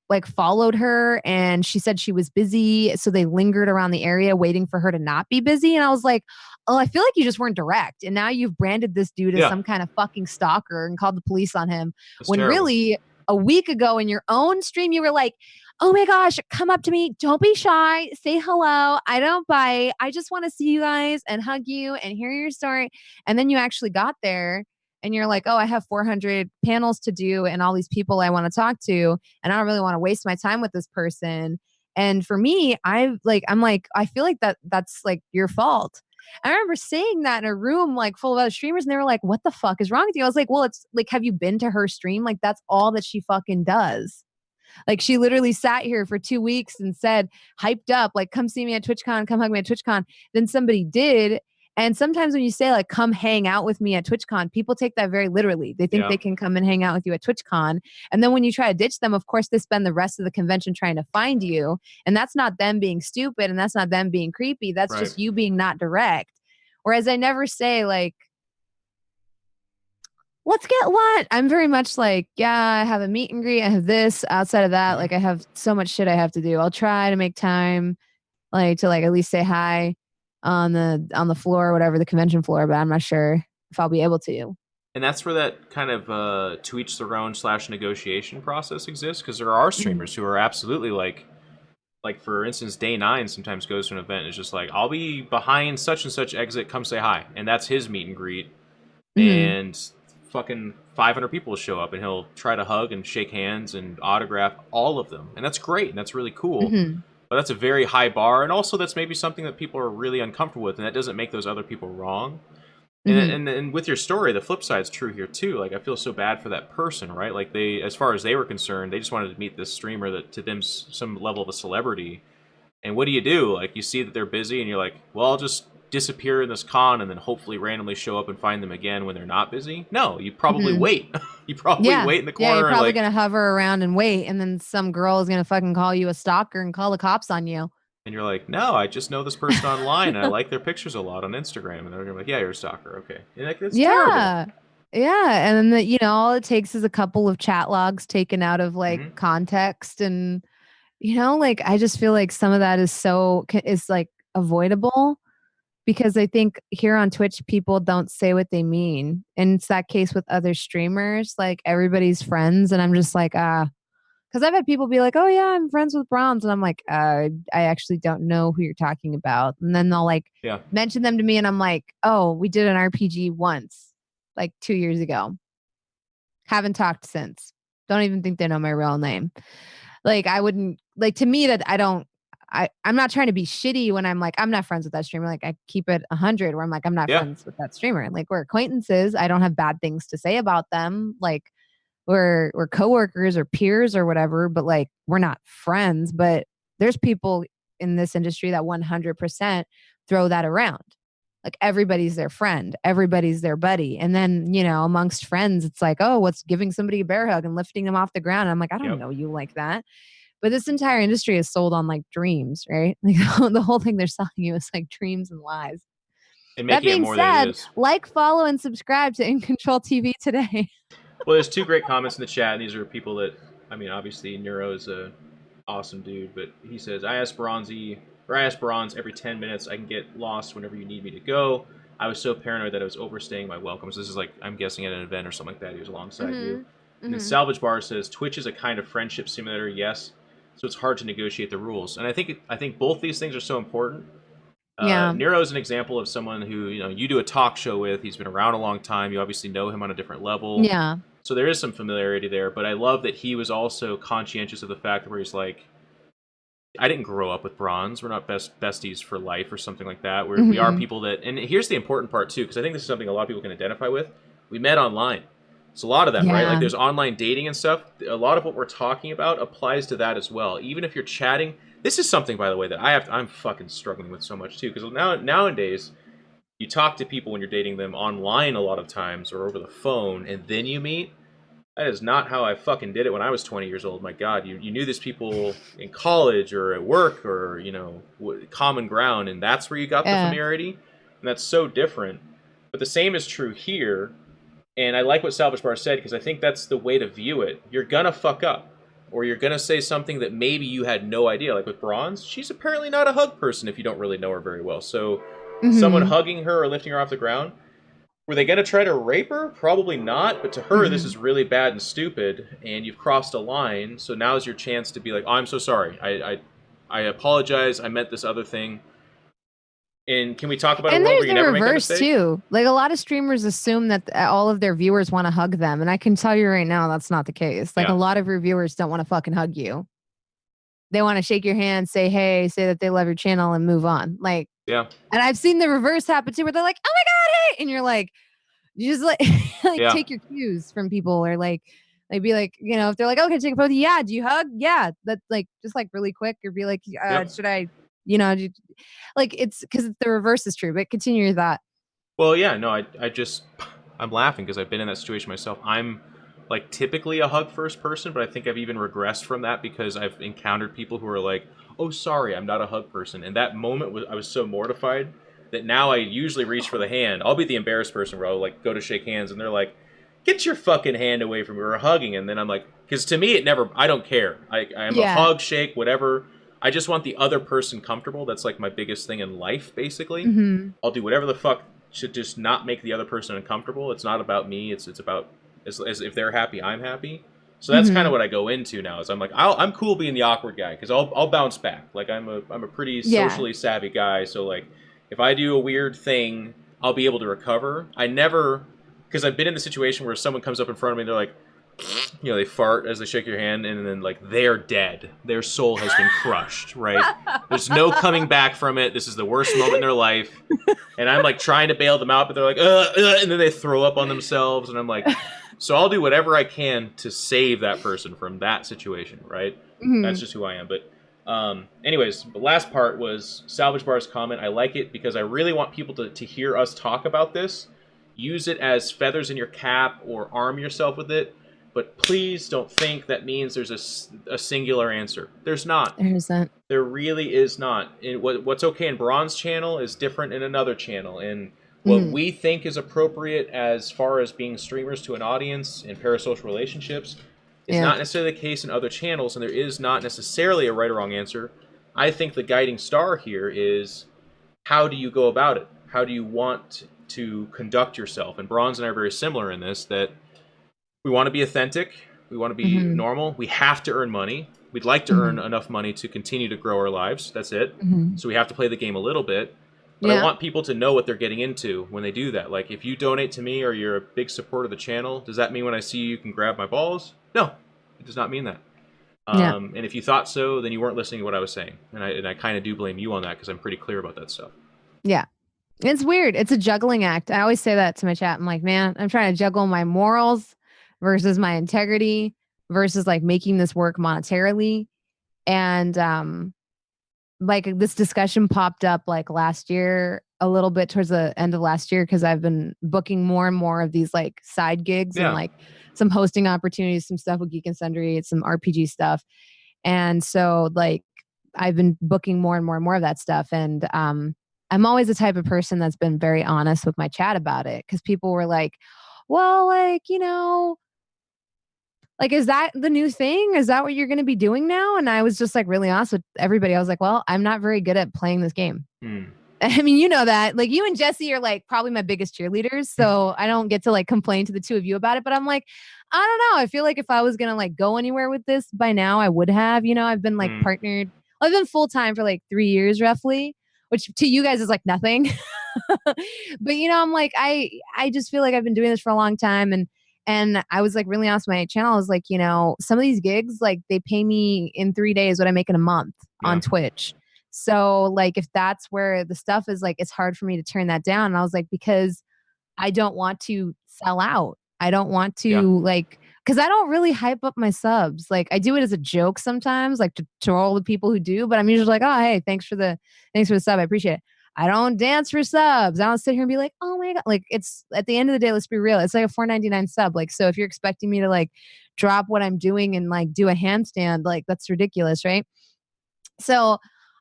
Speaker 2: like followed her, and she said she was busy, so they lingered around the area waiting for her to not be busy. And I was like, oh, I feel like you just weren't direct, and now you've branded this dude as
Speaker 1: yeah,
Speaker 2: some kind of fucking stalker and called the police on him,
Speaker 1: it's
Speaker 2: when
Speaker 1: terrible.
Speaker 2: really a week ago in your own stream you were like, oh my gosh, come up to me, don't be shy, say hello, I don't bite, I just want to see you guys and hug you and hear your story. And then you actually got there, and you're like, oh, I have 400 panels to do and all these people I want to talk to, and I don't really want to waste my time with this person. And for me, I'm like, I feel like that's like your fault. I remember saying that in a room like full of other streamers, and they were like, what the fuck is wrong with you? I was like, well, it's like, have you been to her stream? Like, that's all that she fucking does. Like, she literally sat here for 2 weeks and said, hyped up, like, come see me at TwitchCon, come hug me at TwitchCon. Then somebody did. And sometimes when you say like, come hang out with me at TwitchCon, people take that very literally. They think they can come and hang out with you at TwitchCon. And then when you try to ditch them, of course, they spend the rest of the convention trying to find you. And that's not them being stupid. And that's not them being creepy. That's just you being not direct. Whereas I never say like, let's get what? I'm very much like, yeah, I have a meet and greet. I have this. Outside of that, like I have so much shit I have to do. I'll try to make time like to like at least say hi on the floor or whatever, the convention floor, but I'm not sure if I'll be able to.
Speaker 1: And that's where that kind of to each their own / negotiation process exists, because there are streamers who are absolutely like for instance, Day 9 sometimes goes to an event and is just like, I'll be behind such and such exit, come say hi. And that's his meet and greet. And fucking 500 people will show up and he'll try to hug and shake hands and autograph all of them. And that's great and that's really cool. But that's a very high bar, and also that's maybe something that people are really uncomfortable with, and that doesn't make those other people wrong. And with your story, the flip side's true here too. Like, I feel so bad for that person, right? Like, they, as far as they were concerned, they just wanted to meet this streamer that to them some level of a celebrity. And what do? Like, you see that they're busy, and you're like, well, I'll just disappear in this con and then hopefully randomly show up and find them again when they're not busy. No, you probably wait. You probably wait in the corner.
Speaker 2: Yeah, you're probably
Speaker 1: like,
Speaker 2: gonna hover around and wait, and then some girl is gonna fucking call you a stalker and call the cops on you.
Speaker 1: And you're like, no, I just know this person online and I like their pictures a lot on Instagram. And they're like, yeah, you're a stalker. Okay. And like, it's terrible.
Speaker 2: Yeah. And then, you know, all it takes is a couple of chat logs taken out of like context. And, you know, like, I just feel like some of that is like avoidable, because I think here on Twitch, people don't say what they mean. And it's that case with other streamers, like everybody's friends. And I'm just like, because I've had people be like, oh yeah, I'm friends with Bronze. And I'm like, I actually don't know who you're talking about. And then they'll like mention them to me. And I'm like, oh, we did an RPG once, like 2 years ago. Haven't talked since. Don't even think they know my real name. Like, I wouldn't, like, to me, that I'm not trying to be shitty when I'm like, I'm not friends with that streamer. Like, I keep it 100 where I'm like, I'm not friends with that streamer. Like, we're acquaintances. I don't have bad things to say about them. Like, we're coworkers or peers or whatever, but like, we're not friends. But there's people in this industry that 100% throw that around. Like, everybody's their friend, everybody's their buddy. And then, you know, amongst friends, it's like, oh, what's giving somebody a bear hug and lifting them off the ground? And I'm like, I don't know you like that. But this entire industry is sold on like dreams, right? Like, the whole thing they're selling you is like dreams and lies.
Speaker 1: And
Speaker 2: that being said, like, follow, and subscribe to In Control TV today.
Speaker 1: Well, there's 2 great comments in the chat, and these are people that, I mean, obviously Neuro's a awesome dude, but he says, I ask Bronze every 10 minutes. I can get lost whenever you need me to go. I was so paranoid that I was overstaying my welcome. So this is like, I'm guessing at an event or something like that. He was alongside you. And then Salvage Bar says, Twitch is a kind of friendship simulator, yes. So it's hard to negotiate the rules. And I think both these things are so important. Nero is an example of someone who, you know, you do a talk show with. He's been around a long time. You obviously know him on a different level.
Speaker 2: Yeah.
Speaker 1: So there is some familiarity there. But I love that he was also conscientious of the fact where he's like, I didn't grow up with Bronze. We're not besties for life or something like that. We are people that, and here's the important part too, because I think this is something a lot of people can identify with. We met online. So a lot of that, right? Like, there's online dating and stuff. A lot of what we're talking about applies to that as well. Even if you're chatting, this is something, by the way, that I'm fucking struggling with so much too. Because nowadays, you talk to people when you're dating them online a lot of times or over the phone, and then you meet. That is not how I fucking did it when I was 20 years old. My God, you knew these people in college or at work or, you know, common ground, and that's where you got the familiarity. And that's so different. But the same is true here. And I like what Salvage Bar said, because I think that's the way to view it. You're gonna fuck up. Or you're gonna say something that maybe you had no idea. Like with Bronze, she's apparently not a hug person if you don't really know her very well. So someone hugging her or lifting her off the ground, were they gonna try to rape her? Probably not, but to her this is really bad and stupid, and you've crossed a line, so now's your chance to be like, oh, I'm so sorry. I apologize, I meant this other thing. And can we talk about a world where you never make that mistake?
Speaker 2: And there's the reverse too. Like, a lot of streamers assume that all of their viewers want to hug them, and I can tell you right now that's not the case. Like, a lot of your viewers don't want to fucking hug you. They want to shake your hand, say hey, say that they love your channel, and move on. Like, and I've seen the reverse happen too, where they're like, oh my God, hey, and you're like, you just like take your cues from people, or like they'd be like, you know, if they're like, okay, take a photo, yeah, do you hug? Yeah, that's like just like really quick, or be like, should I, you know, like, it's because the reverse is true. But continue your thought.
Speaker 1: Well, yeah, no, I just I'm laughing because I've been in that situation myself. I'm like typically a hug first person, but I think I've even regressed from that because I've encountered people who are like, "Oh, sorry, I'm not a hug person." And that moment was I was so mortified that now I usually reach for the hand. I'll be the embarrassed person where I'll like go to shake hands and they're like, "Get your fucking hand away from me." We're hugging, and then I'm like, because to me it never. I don't care. I'm a
Speaker 2: Yeah.
Speaker 1: hug, shake, whatever. I just want the other person comfortable. That's like my biggest thing in life, basically.
Speaker 2: Mm-hmm.
Speaker 1: I'll do whatever the fuck should just not make the other person uncomfortable. It's not about me. It's about as if they're happy, I'm happy. So that's kind
Speaker 2: Mm-hmm.
Speaker 1: of what I go into now. Is I'm like I'm cool being the awkward guy because I'll bounce back. Like I'm a pretty
Speaker 2: Yeah.
Speaker 1: socially savvy guy. So like if I do a weird thing, I'll be able to recover. I never because I've been in the situation where someone comes up in front of me and they're like, they fart as they shake your hand, and then like they're dead. Their soul has been crushed. Right? There's no coming back from it. This is the worst moment in their life. And I'm like trying to bail them out, but they're like, and then they throw up on themselves, and I'm like, so I'll do whatever I can to save that person from that situation, right? That's
Speaker 2: Mm-hmm.
Speaker 1: just who I am. But, anyways, the last part was Salvage Bar's comment. I like it because I really want people to hear us talk about this. Use it as feathers in your cap or arm yourself with it. But please don't think that means there's a singular answer. There's not.
Speaker 2: There isn't.
Speaker 1: There really is not. What's okay in Braun's channel is different in another channel. And what
Speaker 2: Mm.
Speaker 1: we think is appropriate as far as being streamers to an audience in parasocial relationships is
Speaker 2: Yeah.
Speaker 1: not necessarily the case in other channels, and there is not necessarily a right or wrong answer. I think the guiding star here is how do you go about it? How do you want to conduct yourself? And Bronze and I are very similar in this that we want to be authentic. We want to be
Speaker 2: Mm-hmm.
Speaker 1: normal. We have to earn money. We'd like to
Speaker 2: Mm-hmm.
Speaker 1: earn enough money to continue to grow our lives. That's it.
Speaker 2: Mm-hmm.
Speaker 1: So we have to play the game a little bit. But I
Speaker 2: Yeah.
Speaker 1: want people to know what they're getting into when they do that. Like, if you donate to me or you're a big supporter of the channel, does that mean when I see you, you can grab my balls? No, it does not mean that.
Speaker 2: Yeah.
Speaker 1: And if you thought so, then you weren't listening to what I was saying. And I kind of do blame you on that because I'm pretty clear about that stuff.
Speaker 2: Yeah. It's weird. It's a juggling act. I always say that to my chat. I'm like, man, I'm trying to juggle my morals versus my integrity versus like making this work monetarily. And like this discussion popped up like last year, a little bit towards the end of last year, because I've been booking more and more of these like side gigs and
Speaker 1: Yeah.
Speaker 2: like some hosting opportunities, some stuff with Geek and Sundry, some RPG stuff. And so like I've been booking more and more and more of that stuff. And I'm always the type of person that's been very honest with my chat about it, because people were like, well, like, like, is that the new thing? Is that what you're going to be doing now? And I was just like really honest with everybody. I was like, well, I'm not very good at playing this game. I mean, you know that. Like, you and Jesse are like probably my biggest cheerleaders. So I don't get to like complain to the two of you about it. But I'm like, I don't know. I feel like if I was going to like go anywhere with this by now, I would have. I've been like partnered. I've been full time for like 3 years roughly, which to you guys is like nothing. But I'm like, I just feel like I've been doing this for a long time. And I was like really honest with my channel. I was like, some of these gigs, like they pay me in 3 days what I make in a month on
Speaker 1: Yeah.
Speaker 2: Twitch. So like if that's where the stuff is, like it's hard for me to turn that down. And I was like, because I don't want to sell out. I don't want
Speaker 1: Yeah.
Speaker 2: to like, because I don't really hype up my subs. Like I do it as a joke sometimes, like to troll the people who do, but I'm usually like, oh hey, thanks for the sub. I appreciate it. I don't dance for subs. I don't sit here and be like, oh my God. Like it's at the end of the day, let's be real. It's like a $4.99 sub. Like, so if you're expecting me to like drop what I'm doing and like do a handstand, like that's ridiculous, right? So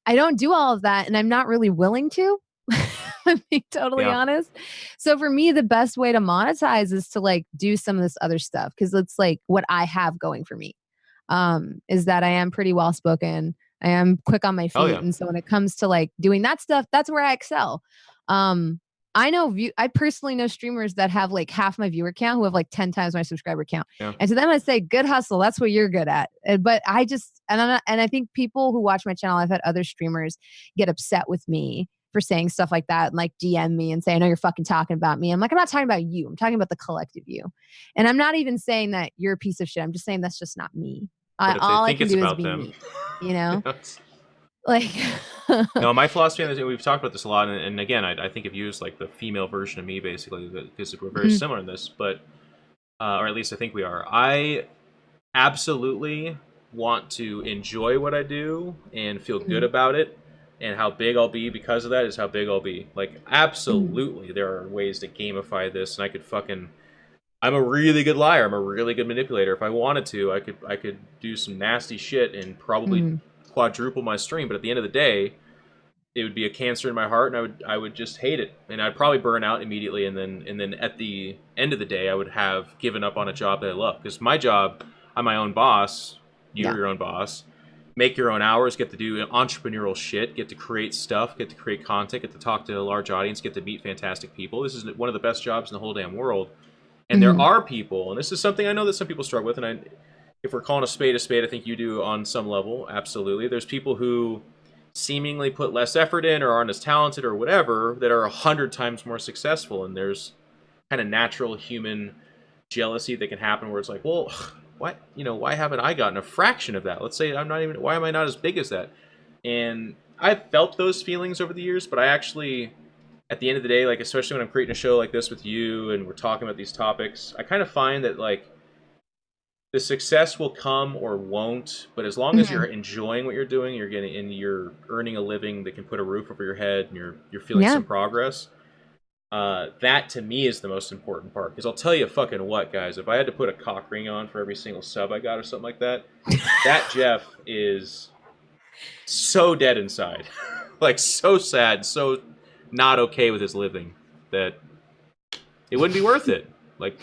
Speaker 2: I don't do all of that, and I'm not really willing to. I'm being totally
Speaker 1: Yeah.
Speaker 2: honest. So for me, the best way to monetize is to like do some of this other stuff, because it's like what I have going for me. Is that I am pretty well spoken. I am quick on my
Speaker 1: Oh
Speaker 2: feet,
Speaker 1: yeah.
Speaker 2: and so when it comes to like doing that stuff, that's where I excel. Um, I personally know streamers that have like half my viewer count who have like 10 times my subscriber count.
Speaker 1: Yeah.
Speaker 2: And to them I say, good hustle. That's what you're good at. But I just, and I'm not, and I think people who watch my channel, I've had other streamers get upset with me for saying stuff like that and like DM me and say, I know you're fucking talking about me. I'm like, I'm not talking about you. I'm talking about the collective you. And I'm not even saying that you're a piece of shit. I'm just saying that's just not me.
Speaker 1: But if they
Speaker 2: All I
Speaker 1: think
Speaker 2: can
Speaker 1: it's
Speaker 2: do is
Speaker 1: about
Speaker 2: be
Speaker 1: them,
Speaker 2: me, you know?
Speaker 1: Yes.
Speaker 2: Like,
Speaker 1: No, my philosophy on this, we've talked about this a lot, and again, I think I've used like the female version of me basically because we're very
Speaker 2: Mhm.
Speaker 1: similar in this, but or at least I think we are. I absolutely want to enjoy what I do and feel good
Speaker 2: Mhm.
Speaker 1: about it, and how big I'll be because of that is how big I'll be. Like, absolutely, there are ways to gamify this, and I could fucking. I'm a really good liar. I'm a really good manipulator. If I wanted to, I could do some nasty shit and probably quadruple my stream. But at the end of the day, it would be a cancer in my heart, and I would just hate it, and I'd probably burn out immediately. And then at the end of the day, I would have given up on a job that I love, because my job, I'm my own boss. You're your own boss. Make your own hours, get to do entrepreneurial shit, get to create stuff, get to create content, get to talk to a large audience, get to meet fantastic people. This is one of the best jobs in the whole damn world. And there are people, and this is something I know that some people struggle with, and if we're calling a spade, I think you do on some level, absolutely. There's people who seemingly put less effort in or aren't as talented or whatever that are 100 times more successful, and there's kind of natural human jealousy that can happen where it's like, well, why haven't I gotten a fraction of that? Let's say why am I not as big as that? And I've felt those feelings over the years, but I actually, at the end of the day, like, especially when I'm creating a show like this with you and we're talking about these topics, I kind of find that, like, the success will come or won't, but as long as you're enjoying what you're doing, you're earning a living that can put a roof over your head, and you're feeling some progress, that to me is the most important part. Because I'll tell you fucking what, guys, if I had to put a cock ring on for every single sub I got or something like that, that Jeff is so dead inside. Like, so sad, so not okay with his living, that it wouldn't be worth it. Like,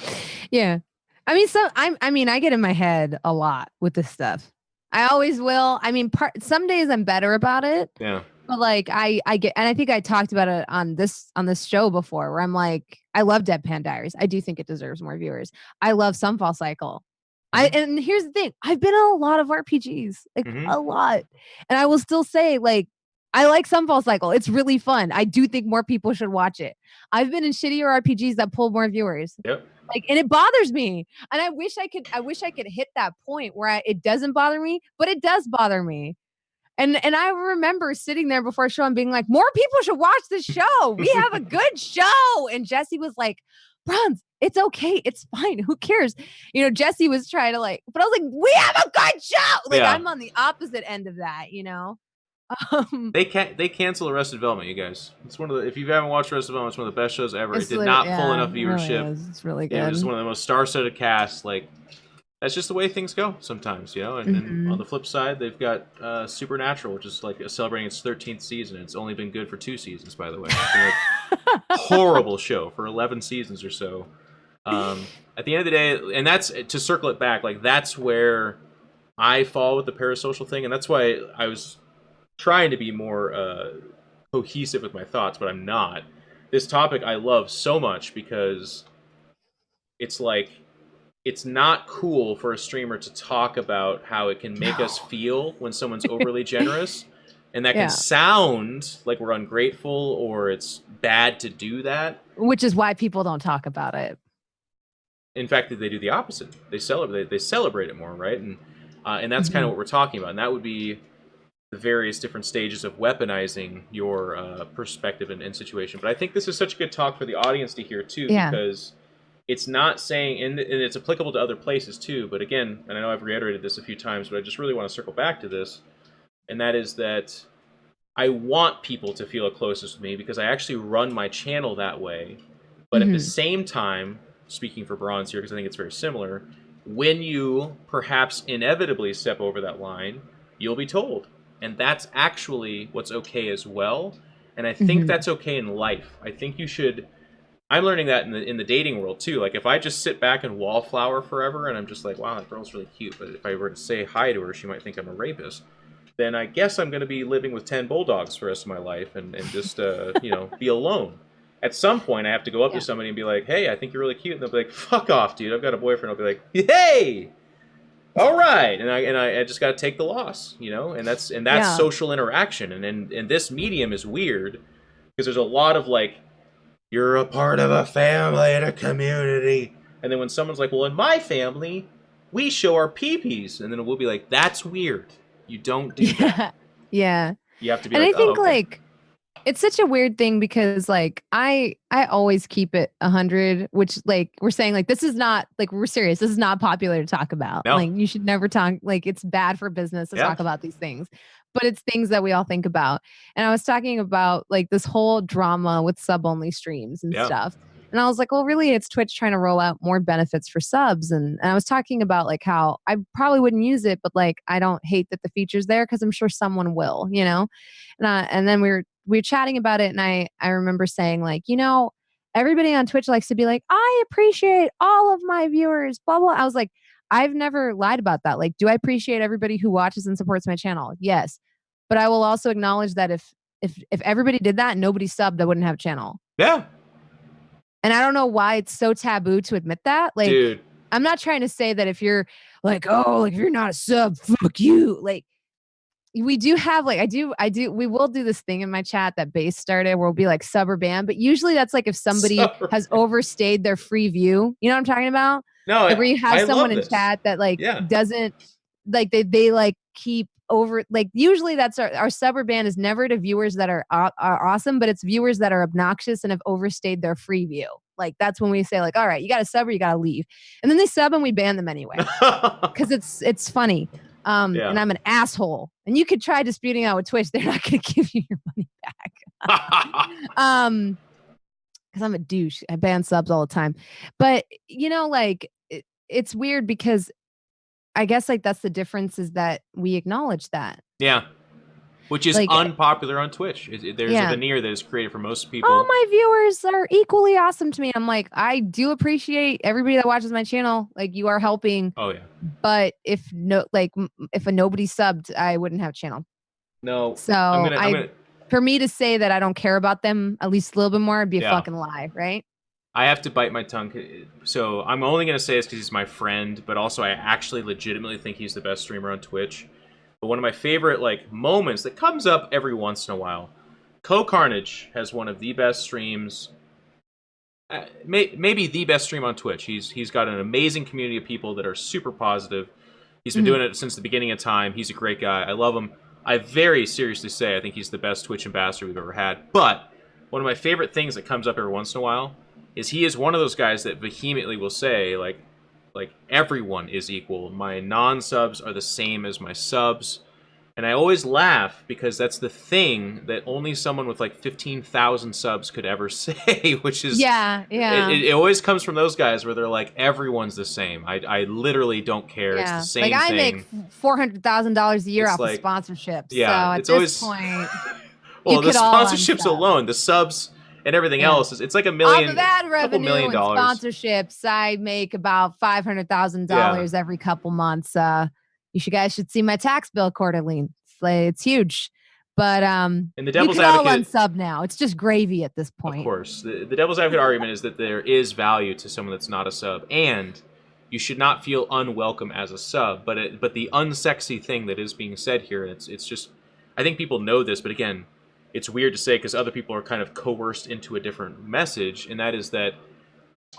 Speaker 2: yeah. I mean, I get in my head a lot with this stuff. I always will. I mean, some days I'm better about it.
Speaker 1: Yeah.
Speaker 2: But like I get, and I think I talked about it on this show before, where I'm like, I love Deadpan Diaries. I do think it deserves more viewers. I love Sunfall Cycle. And here's the thing, I've been in a lot of RPGs, like a lot, and I will still say, like, I like Sunfall Cycle. It's really fun. I do think more people should watch it. I've been in shittier RPGs that pull more viewers.
Speaker 1: Yep.
Speaker 2: Like, and it bothers me. And I wish I could hit that point where it doesn't bother me, but it does bother me. And I remember sitting there before a show and being like, more people should watch this show. We have a good show. And Jesse was like, Bronze, it's okay. It's fine. Who cares? You know, Jesse was trying to, like, but I was like, we have a good show. Like, I'm on the opposite end of that, you know?
Speaker 1: They cancel Arrested Development, you guys. It's one of the, if you haven't watched Arrested Development, it's one of the best shows ever. It did not pull enough viewership.
Speaker 2: Really, it's really good.
Speaker 1: It was one of the most star-studded casts. Like, that's just the way things go sometimes, you know. And on the flip side, they've got Supernatural, which is like celebrating its 13th season. It's only been good for 2 seasons, by the way. Horrible show for 11 seasons or so. At the end of the day, and that's, to circle it back, like, that's where I fall with the parasocial thing, and that's why I was trying to be more cohesive with my thoughts, but I'm not. This topic I love so much because it's like, it's not cool for a streamer to talk about how it can make us feel when someone's overly generous. And that can sound like we're ungrateful or it's bad to do that.
Speaker 2: Which is why people don't talk about it.
Speaker 1: In fact, they do the opposite. They celebrate it more, right? And that's kind of what we're talking about. And that would be the various different stages of weaponizing your perspective and situation. But I think this is such a good talk for the audience to hear, too, because it's not saying, and it's applicable to other places too, but again, and I know I've reiterated this a few times, but I just really want to circle back to this, and that is that I want people to feel closest with me because I actually run my channel that way, but at the same time, speaking for Bronze here, because I think it's very similar, when you perhaps inevitably step over that line, you'll be told, and that's actually what's okay as well, and I think that's okay in life. I think you should... I'm learning that in the dating world too. Like, if I just sit back and wallflower forever and I'm just like, wow, that girl's really cute, but if I were to say hi to her, she might think I'm a rapist, then I guess I'm going to be living with 10 bulldogs for the rest of my life and just, be alone. At some point, I have to go up to somebody and be like, hey, I think you're really cute. And they'll be like, fuck off, dude. I've got a boyfriend. I'll be like, hey, all right. And I just got to take the loss, you know? And that's social interaction. And this medium is weird because there's a lot of, like, you're a part of a family and a community. And then when someone's like, well, in my family, we show our pee-pees. And then we'll be like, that's weird. You don't do that.
Speaker 2: Yeah.
Speaker 1: You have to be
Speaker 2: and
Speaker 1: like,
Speaker 2: I think,
Speaker 1: oh, okay.
Speaker 2: like, it's such a weird thing because, like, I always keep it 100, which, like, we're saying, like, this is not, like, we're serious. This is not popular to talk about.
Speaker 1: No.
Speaker 2: Like, you should never talk, like, it's bad for business to talk about these things. but it's things that we all think about. And I was talking about like this whole drama with sub only streams and stuff. And I was like, well, really, it's Twitch trying to roll out more benefits for subs. And I was talking about like how I probably wouldn't use it, but like I don't hate that the feature's there because I'm sure someone will, you know? And then we were chatting about it. And I remember saying like, you know, everybody on Twitch likes to be like, I appreciate all of my viewers, blah, blah. I was like, I've never lied about that. Like, do I appreciate everybody who watches and supports my channel? Yes. But I will also acknowledge that if everybody did that and nobody subbed, I wouldn't have a channel.
Speaker 1: Yeah.
Speaker 2: And I don't know why it's so taboo to admit that. Like, dude, I'm not trying to say that if you're like, oh, like if you're not a sub, fuck you. Like, we do have like we will do this thing in my chat that Base started where we'll be like sub or ban, but usually that's like if somebody has overstayed their free view. You know what I'm talking about?
Speaker 1: No,
Speaker 2: like where you have someone in chat that like doesn't like they like keep over like usually that's our sub or ban is never to viewers that are awesome, but it's viewers that are obnoxious and have overstayed their free view. Like that's when we say like, all right, you got to sub or you got to leave, and then they sub and we ban them anyway because it's funny. And I'm an asshole, and you could try disputing out with Twitch. They're not going to give you your money back. Because I'm a douche. I ban subs all the time. But, you know, like, it's weird because I guess, like, that's the difference is that we acknowledge that.
Speaker 1: Yeah. Which is like, unpopular on Twitch. There's a veneer that is created for most people.
Speaker 2: All my viewers are equally awesome to me. I'm like, I do appreciate everybody that watches my channel. Like, you are helping.
Speaker 1: Oh, yeah.
Speaker 2: But if a nobody subbed, I wouldn't have a channel.
Speaker 1: No.
Speaker 2: So for me to say that I don't care about them at least a little bit more would be a fucking lie, right?
Speaker 1: I have to bite my tongue. So I'm only going to say this because he's my friend, but also I actually legitimately think he's the best streamer on Twitch. But one of my favorite like moments that comes up every once in a while, Co-Carnage has one of the best streams, maybe the best stream on Twitch. He's got an amazing community of people that are super positive. He's been doing it since the beginning of time. He's a great guy. I love him. I very seriously say I think he's the best Twitch ambassador we've ever had. But one of my favorite things that comes up every once in a while is he is one of those guys that vehemently will say, like everyone is equal. My non-subs are the same as my subs. And I always laugh because that's the thing that only someone with like 15,000 subs could ever say, which is...
Speaker 2: Yeah.
Speaker 1: It always comes from those guys where they're like, everyone's the same. I literally don't care. It's the same thing. Like, I make
Speaker 2: $400,000 a year off of sponsorships. Yeah, so at this point...
Speaker 1: Well, the sponsorships alone, the subs... and everything else is like $1 million.
Speaker 2: Off of ad revenue and sponsorships, I make about $500,000 every couple months. You guys should see my tax bill quarterly. It's huge. But and the devil's advocate unsub now. It's just gravy at this point.
Speaker 1: Of course, the devil's advocate argument is that there is value to someone that's not a sub, and you should not feel unwelcome as a sub. But the unsexy thing that is being said here, it's just, I think people know this, but again, it's weird to say because other people are kind of coerced into a different message, and that is that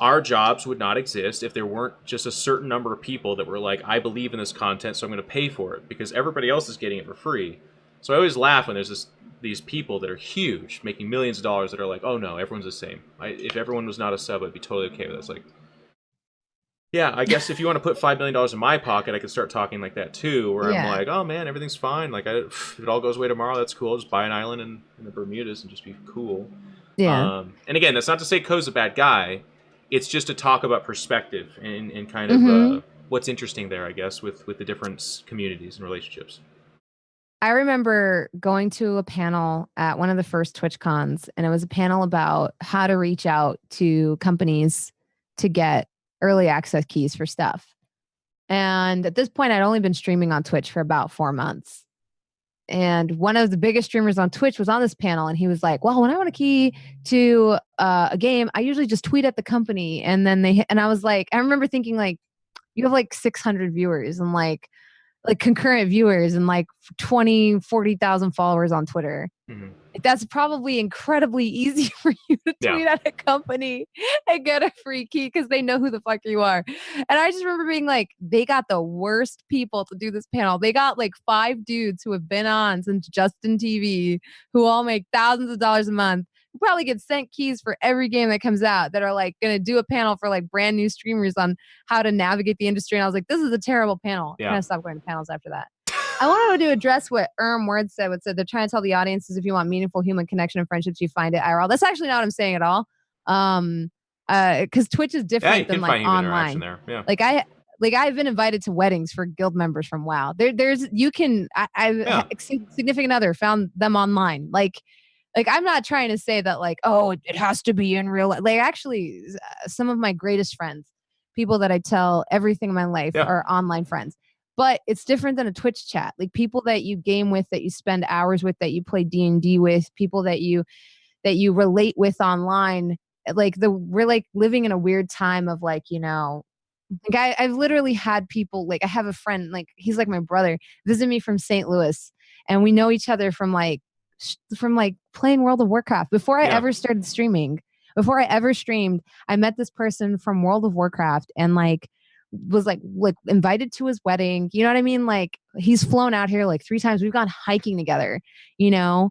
Speaker 1: our jobs would not exist if there weren't just a certain number of people that were like, I believe in this content, so I'm going to pay for it, because everybody else is getting it for free. So I always laugh when there's these people that are huge, making millions of dollars, that are like, oh no, everyone's the same. If everyone was not a sub, I'd be totally okay with it. It's like, yeah, I guess if you want to put $5 million in my pocket, I could start talking like that too, where I'm like, oh man, everything's fine. Like, if it all goes away tomorrow, that's cool. I'll just buy an island in the Bermudas and just be cool.
Speaker 2: Yeah.
Speaker 1: And again, that's not to say Ko's a bad guy. It's just to talk about perspective and kind of what's interesting there, I guess, with the different communities and relationships.
Speaker 2: I remember going to a panel at one of the first Twitch cons, and it was a panel about how to reach out to companies to get early access keys for stuff. And at this point, I'd only been streaming on Twitch for about 4 months. And one of the biggest streamers on Twitch was on this panel, and he was like, well, when I want a key to a game, I usually just tweet at the company. And then and I was like, I remember thinking like, you have like 600 viewers and like concurrent viewers and like 40,000 followers on Twitter. Mm-hmm. That's probably incredibly easy for you to tweet at a company and get a free key because they know who the fuck you are. And I just remember being like, they got the worst people to do this panel. They got like 5 dudes who have been on since Justin TV, who all make thousands of dollars a month, who probably get sent keys for every game that comes out, that are like going to do a panel for like brand new streamers on how to navigate the industry. And I was like, this is a terrible panel. I kind of stopped going to panels after that. I wanted to address what Word said. What said they're trying to tell the audiences if you want meaningful human connection and friendships, you find it IRL. That's actually not what I'm saying at all. Because Twitch is
Speaker 1: Yeah, you
Speaker 2: different than
Speaker 1: can
Speaker 2: like
Speaker 1: find human interaction
Speaker 2: online.
Speaker 1: there. Yeah.
Speaker 2: I've been invited to weddings for guild members from WoW. Significant other found them online. Like I'm not trying to say that like, oh, it has to be in real life. Like actually, some of my greatest friends, people that I tell everything in my life, are online friends. But it's different than a Twitch chat. Like people that you game with, that you spend hours with, that you play D&D with, people that you relate with online. We're like living in a weird time of like, like I've literally had people, like I have a friend, like he's like my brother, visit me from St. Louis, and we know each other from like playing World of Warcraft. Before I ever started streaming, before I ever streamed, I met this person from World of Warcraft and like was like invited to his wedding. You know what I mean? Like he's flown out here like 3 times. We've gone hiking together, And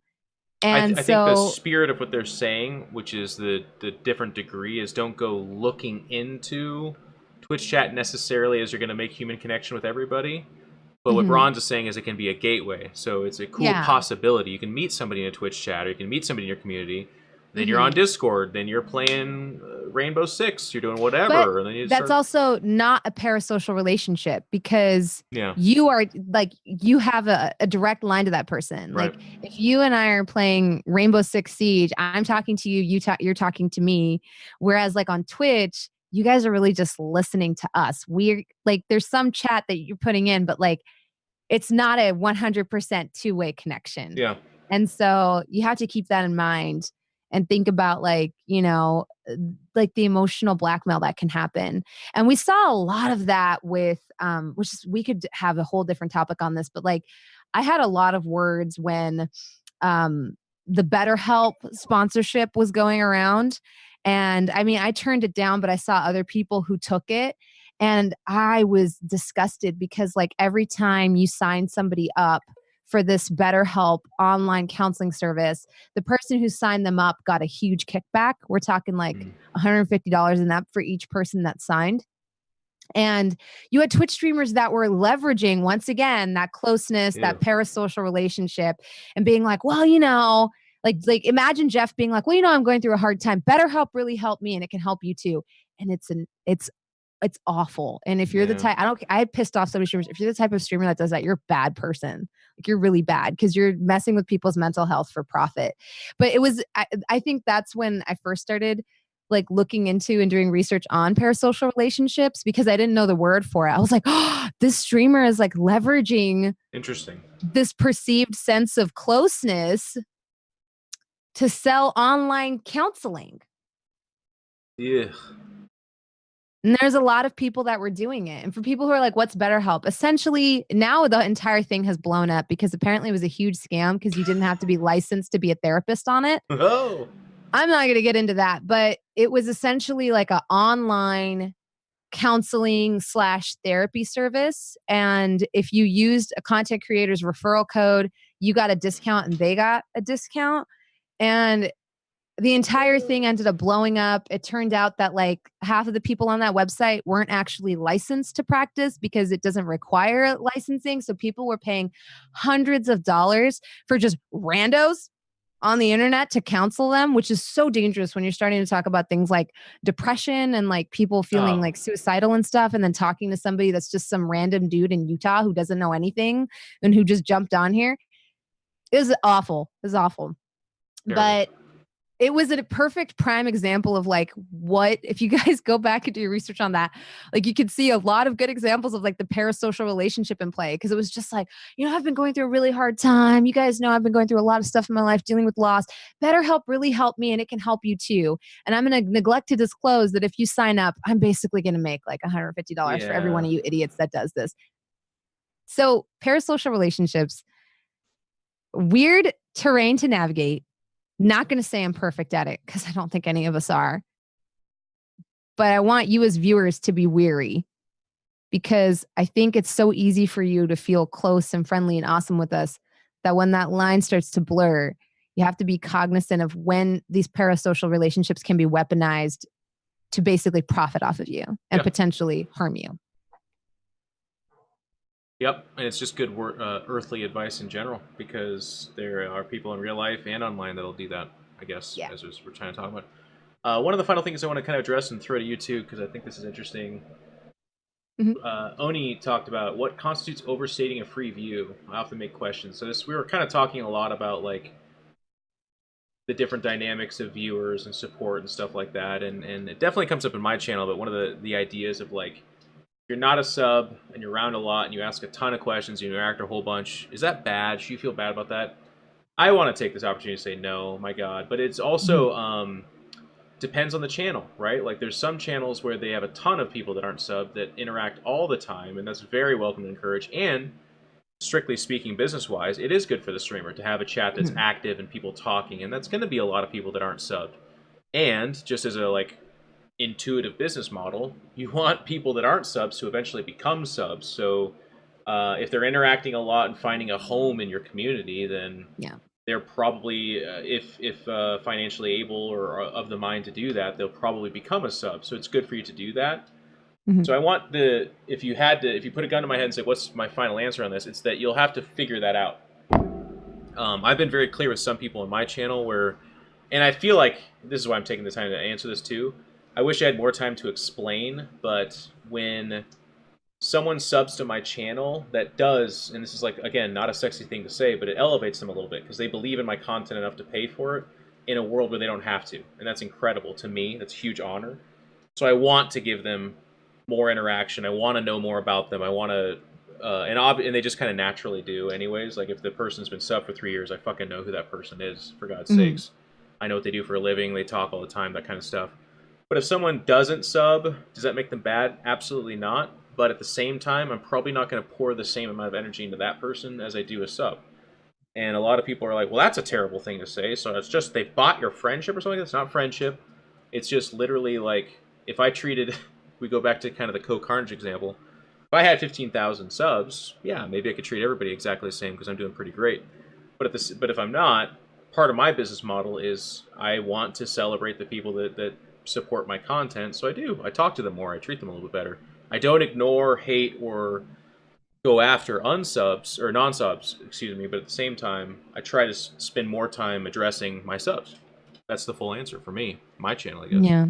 Speaker 1: I think the
Speaker 2: so
Speaker 1: spirit of what they're saying, which is the different degree, is don't go looking into Twitch chat necessarily as you're going to make human connection with everybody. But what Bronze is saying is it can be a gateway. So it's a cool possibility. You can meet somebody in a Twitch chat, or you can meet somebody in your community. Then you're on Discord. Then you're playing Rainbow Six. You're doing whatever.
Speaker 2: But
Speaker 1: and then
Speaker 2: that's also not a parasocial relationship because
Speaker 1: Yeah.
Speaker 2: you are like, you have a direct line to that person.
Speaker 1: Right.
Speaker 2: Like if you and I are playing Rainbow Six Siege, I'm talking to you, you're talking to me. Whereas like on Twitch, you guys are really just listening to us. We're like, there's some chat that you're putting in, but like, it's not a 100% two-way connection.
Speaker 1: Yeah.
Speaker 2: And so you have to keep that in mind and think about like, like the emotional blackmail that can happen. And we saw a lot of that with, which is, we could have a whole different topic on this, but like I had a lot of words when the BetterHelp sponsorship was going around. And I mean, I turned it down, but I saw other people who took it. And I was disgusted because like every time you sign somebody up for this BetterHelp online counseling service, the person who signed them up got a huge kickback. We're talking like $150 and up for each person that signed. And you had Twitch streamers that were leveraging, once again, that closeness, that parasocial relationship, and being like, well, like imagine Jeff being like, well, I'm going through a hard time. BetterHelp really helped me and it can help you too. And it's awful. And if you're the type, I pissed off so many streamers. If you're the type of streamer that does that, you're a bad person. Like you're really bad because you're messing with people's mental health for profit. But I think that's when I first started like looking into and doing research on parasocial relationships because I didn't know the word for it. I was like, oh, this streamer is like leveraging this perceived sense of closeness to sell online counseling.
Speaker 1: Yeah.
Speaker 2: And there's a lot of people that were doing it. And for people who are like, what's BetterHelp? Essentially, now the entire thing has blown up because apparently it was a huge scam because you didn't have to be licensed to be a therapist on it.
Speaker 1: Oh.
Speaker 2: I'm not going to get into that, but it was essentially like an online counseling / therapy service. And if you used a content creator's referral code, you got a discount and they got a discount. And the entire thing ended up blowing up. It turned out that like half of the people on that website weren't actually licensed to practice because it doesn't require licensing. So people were paying hundreds of dollars for just randos on the internet to counsel them, which is so dangerous when you're starting to talk about things like depression and like people feeling like suicidal and stuff. And then talking to somebody that's just some random dude in Utah who doesn't know anything and who just jumped on here. It was awful. It was awful. Terrible. But it was a perfect prime example of like what, if you guys go back and do your research on that, like you could see a lot of good examples of like the parasocial relationship in play. Cause it was just like, I've been going through a really hard time. You guys know I've been going through a lot of stuff in my life dealing with loss. BetterHelp really helped me and it can help you too. And I'm going to neglect to disclose that if you sign up, I'm basically going to make like $150 for every one of you idiots that does this. So parasocial relationships, weird terrain to navigate. Not going to say I'm perfect at it because I don't think any of us are. But I want you as viewers to be weary because I think it's so easy for you to feel close and friendly and awesome with us that when that line starts to blur, you have to be cognizant of when these parasocial relationships can be weaponized to basically profit off of you and potentially harm you.
Speaker 1: Yep, and it's just good earthly advice in general because there are people in real life and online that'll do that. I guess
Speaker 2: Yeah.
Speaker 1: as we're trying to talk about. One of the final things I want to kind of address and throw to you too, because I think this is interesting.
Speaker 2: Mm-hmm.
Speaker 1: Oni talked about what constitutes overstating a free view. I often make questions. So this we were kind of talking a lot about like the different dynamics of viewers and support and stuff like that, and it definitely comes up in my channel. But one of the ideas of like you're not a sub and you're around a lot and you ask a ton of questions and you interact a whole bunch, is that bad? Should you feel bad about that? I want to take this opportunity to say no, my God. But it's
Speaker 2: Mm-hmm.
Speaker 1: also depends on the channel, right? Like there's some channels where they have a ton of people that aren't sub that interact all the time, and that's very welcome and encouraged. And strictly speaking, business wise, it is good for the streamer to have a chat that's
Speaker 2: Mm-hmm.
Speaker 1: active and people talking, and that's going to be a lot of people that aren't subbed. And just as a like intuitive business model, you want people that aren't subs to eventually become subs. So if they're interacting a lot and finding a home in your community, then
Speaker 2: Yeah.
Speaker 1: they're probably, if financially able or of the mind to do that, they'll probably become a sub. So it's good for you to do that.
Speaker 2: Mm-hmm.
Speaker 1: So I want if you put a gun to my head and say, what's my final answer on this? It's that you'll have to figure that out. I've been very clear with some people on my channel where, and I feel like this is why I'm taking the time to answer this too. I wish I had more time to explain, but when someone subs to my channel that does, and this is like, again, not a sexy thing to say, but it elevates them a little bit because they believe in my content enough to pay for it in a world where they don't have to. And that's incredible to me. That's a huge honor. So I want to give them more interaction. I want to know more about them. I want to, and they just kind of naturally do, anyways. Like if the person's been sub for 3 years, I fucking know who that person is. For God's
Speaker 2: Mm-hmm.
Speaker 1: sakes, I know what they do for a living. They talk all the time, that kind of stuff. But if someone doesn't sub, does that make them bad? Absolutely not. But at the same time, I'm probably not going to pour the same amount of energy into that person as I do a sub. And a lot of people are like, well, that's a terrible thing to say. So it's just they bought your friendship or something. That's not friendship. It's just literally like if I treated, we go back to kind of the co-carnage example. If I had 15,000 subs, yeah, maybe I could treat everybody exactly the same because I'm doing pretty great. But if I'm not, part of my business model is I want to celebrate the people that support my content. So I do. I talk to them more. I treat them a little bit better. I don't ignore, hate, or go after unsubs or non-subs, excuse me, but at the same time, I try to spend more time addressing my subs. That's the full answer for me, my channel, I guess.
Speaker 2: Yeah.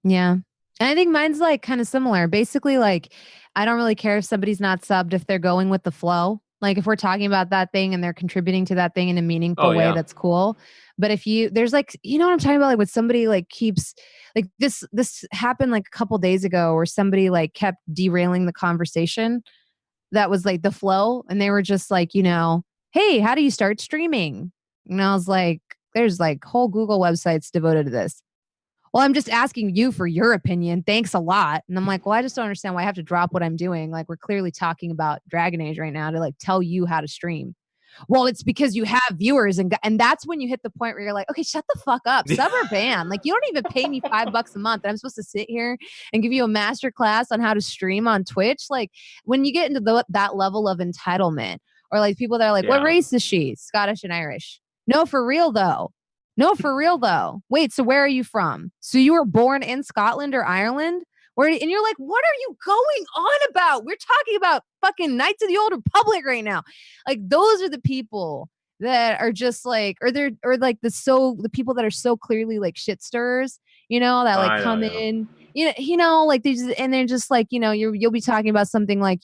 Speaker 2: Yeah. And I think mine's like kind of similar. Basically, like, I don't really care if somebody's not subbed if they're going with the flow. Like, if we're talking about that thing and they're contributing to that thing in a
Speaker 1: Oh
Speaker 2: meaningful way,
Speaker 1: yeah,
Speaker 2: that's cool. But if there's like, you know what I'm talking about? Like, when somebody like keeps, like, this happened like a couple days ago where somebody like kept derailing the conversation that was like the flow. And they were just like, hey, how do you start streaming? And I was like, there's like whole Google websites devoted to this. Well, I'm just asking you for your opinion. Thanks a lot. And I'm like, well, I just don't understand why I have to drop what I'm doing. Like, we're clearly talking about Dragon Age right now to like tell you how to stream. Well, it's because you have viewers, and that's when you hit the point where you're like, okay, shut the fuck up, sub or ban. Like, you don't even pay me $5 a month, and I'm supposed to sit here and give you a master class on how to stream on Twitch. Like, when you get into that level of entitlement, or like people that are like, what
Speaker 1: yeah.
Speaker 2: race is she? Scottish and Irish. No, for real though. No, for real though. Wait, so where are you from? So you were born in Scotland or Ireland? And you're like, what are you going on about? We're talking about fucking Knights of the Old Republic right now. Like, those are the people that are just like, or like the people that are so clearly like shit stirrers, that like
Speaker 1: I know,
Speaker 2: come
Speaker 1: yeah.
Speaker 2: in, like they just, and they're just like, you'll be talking about something like,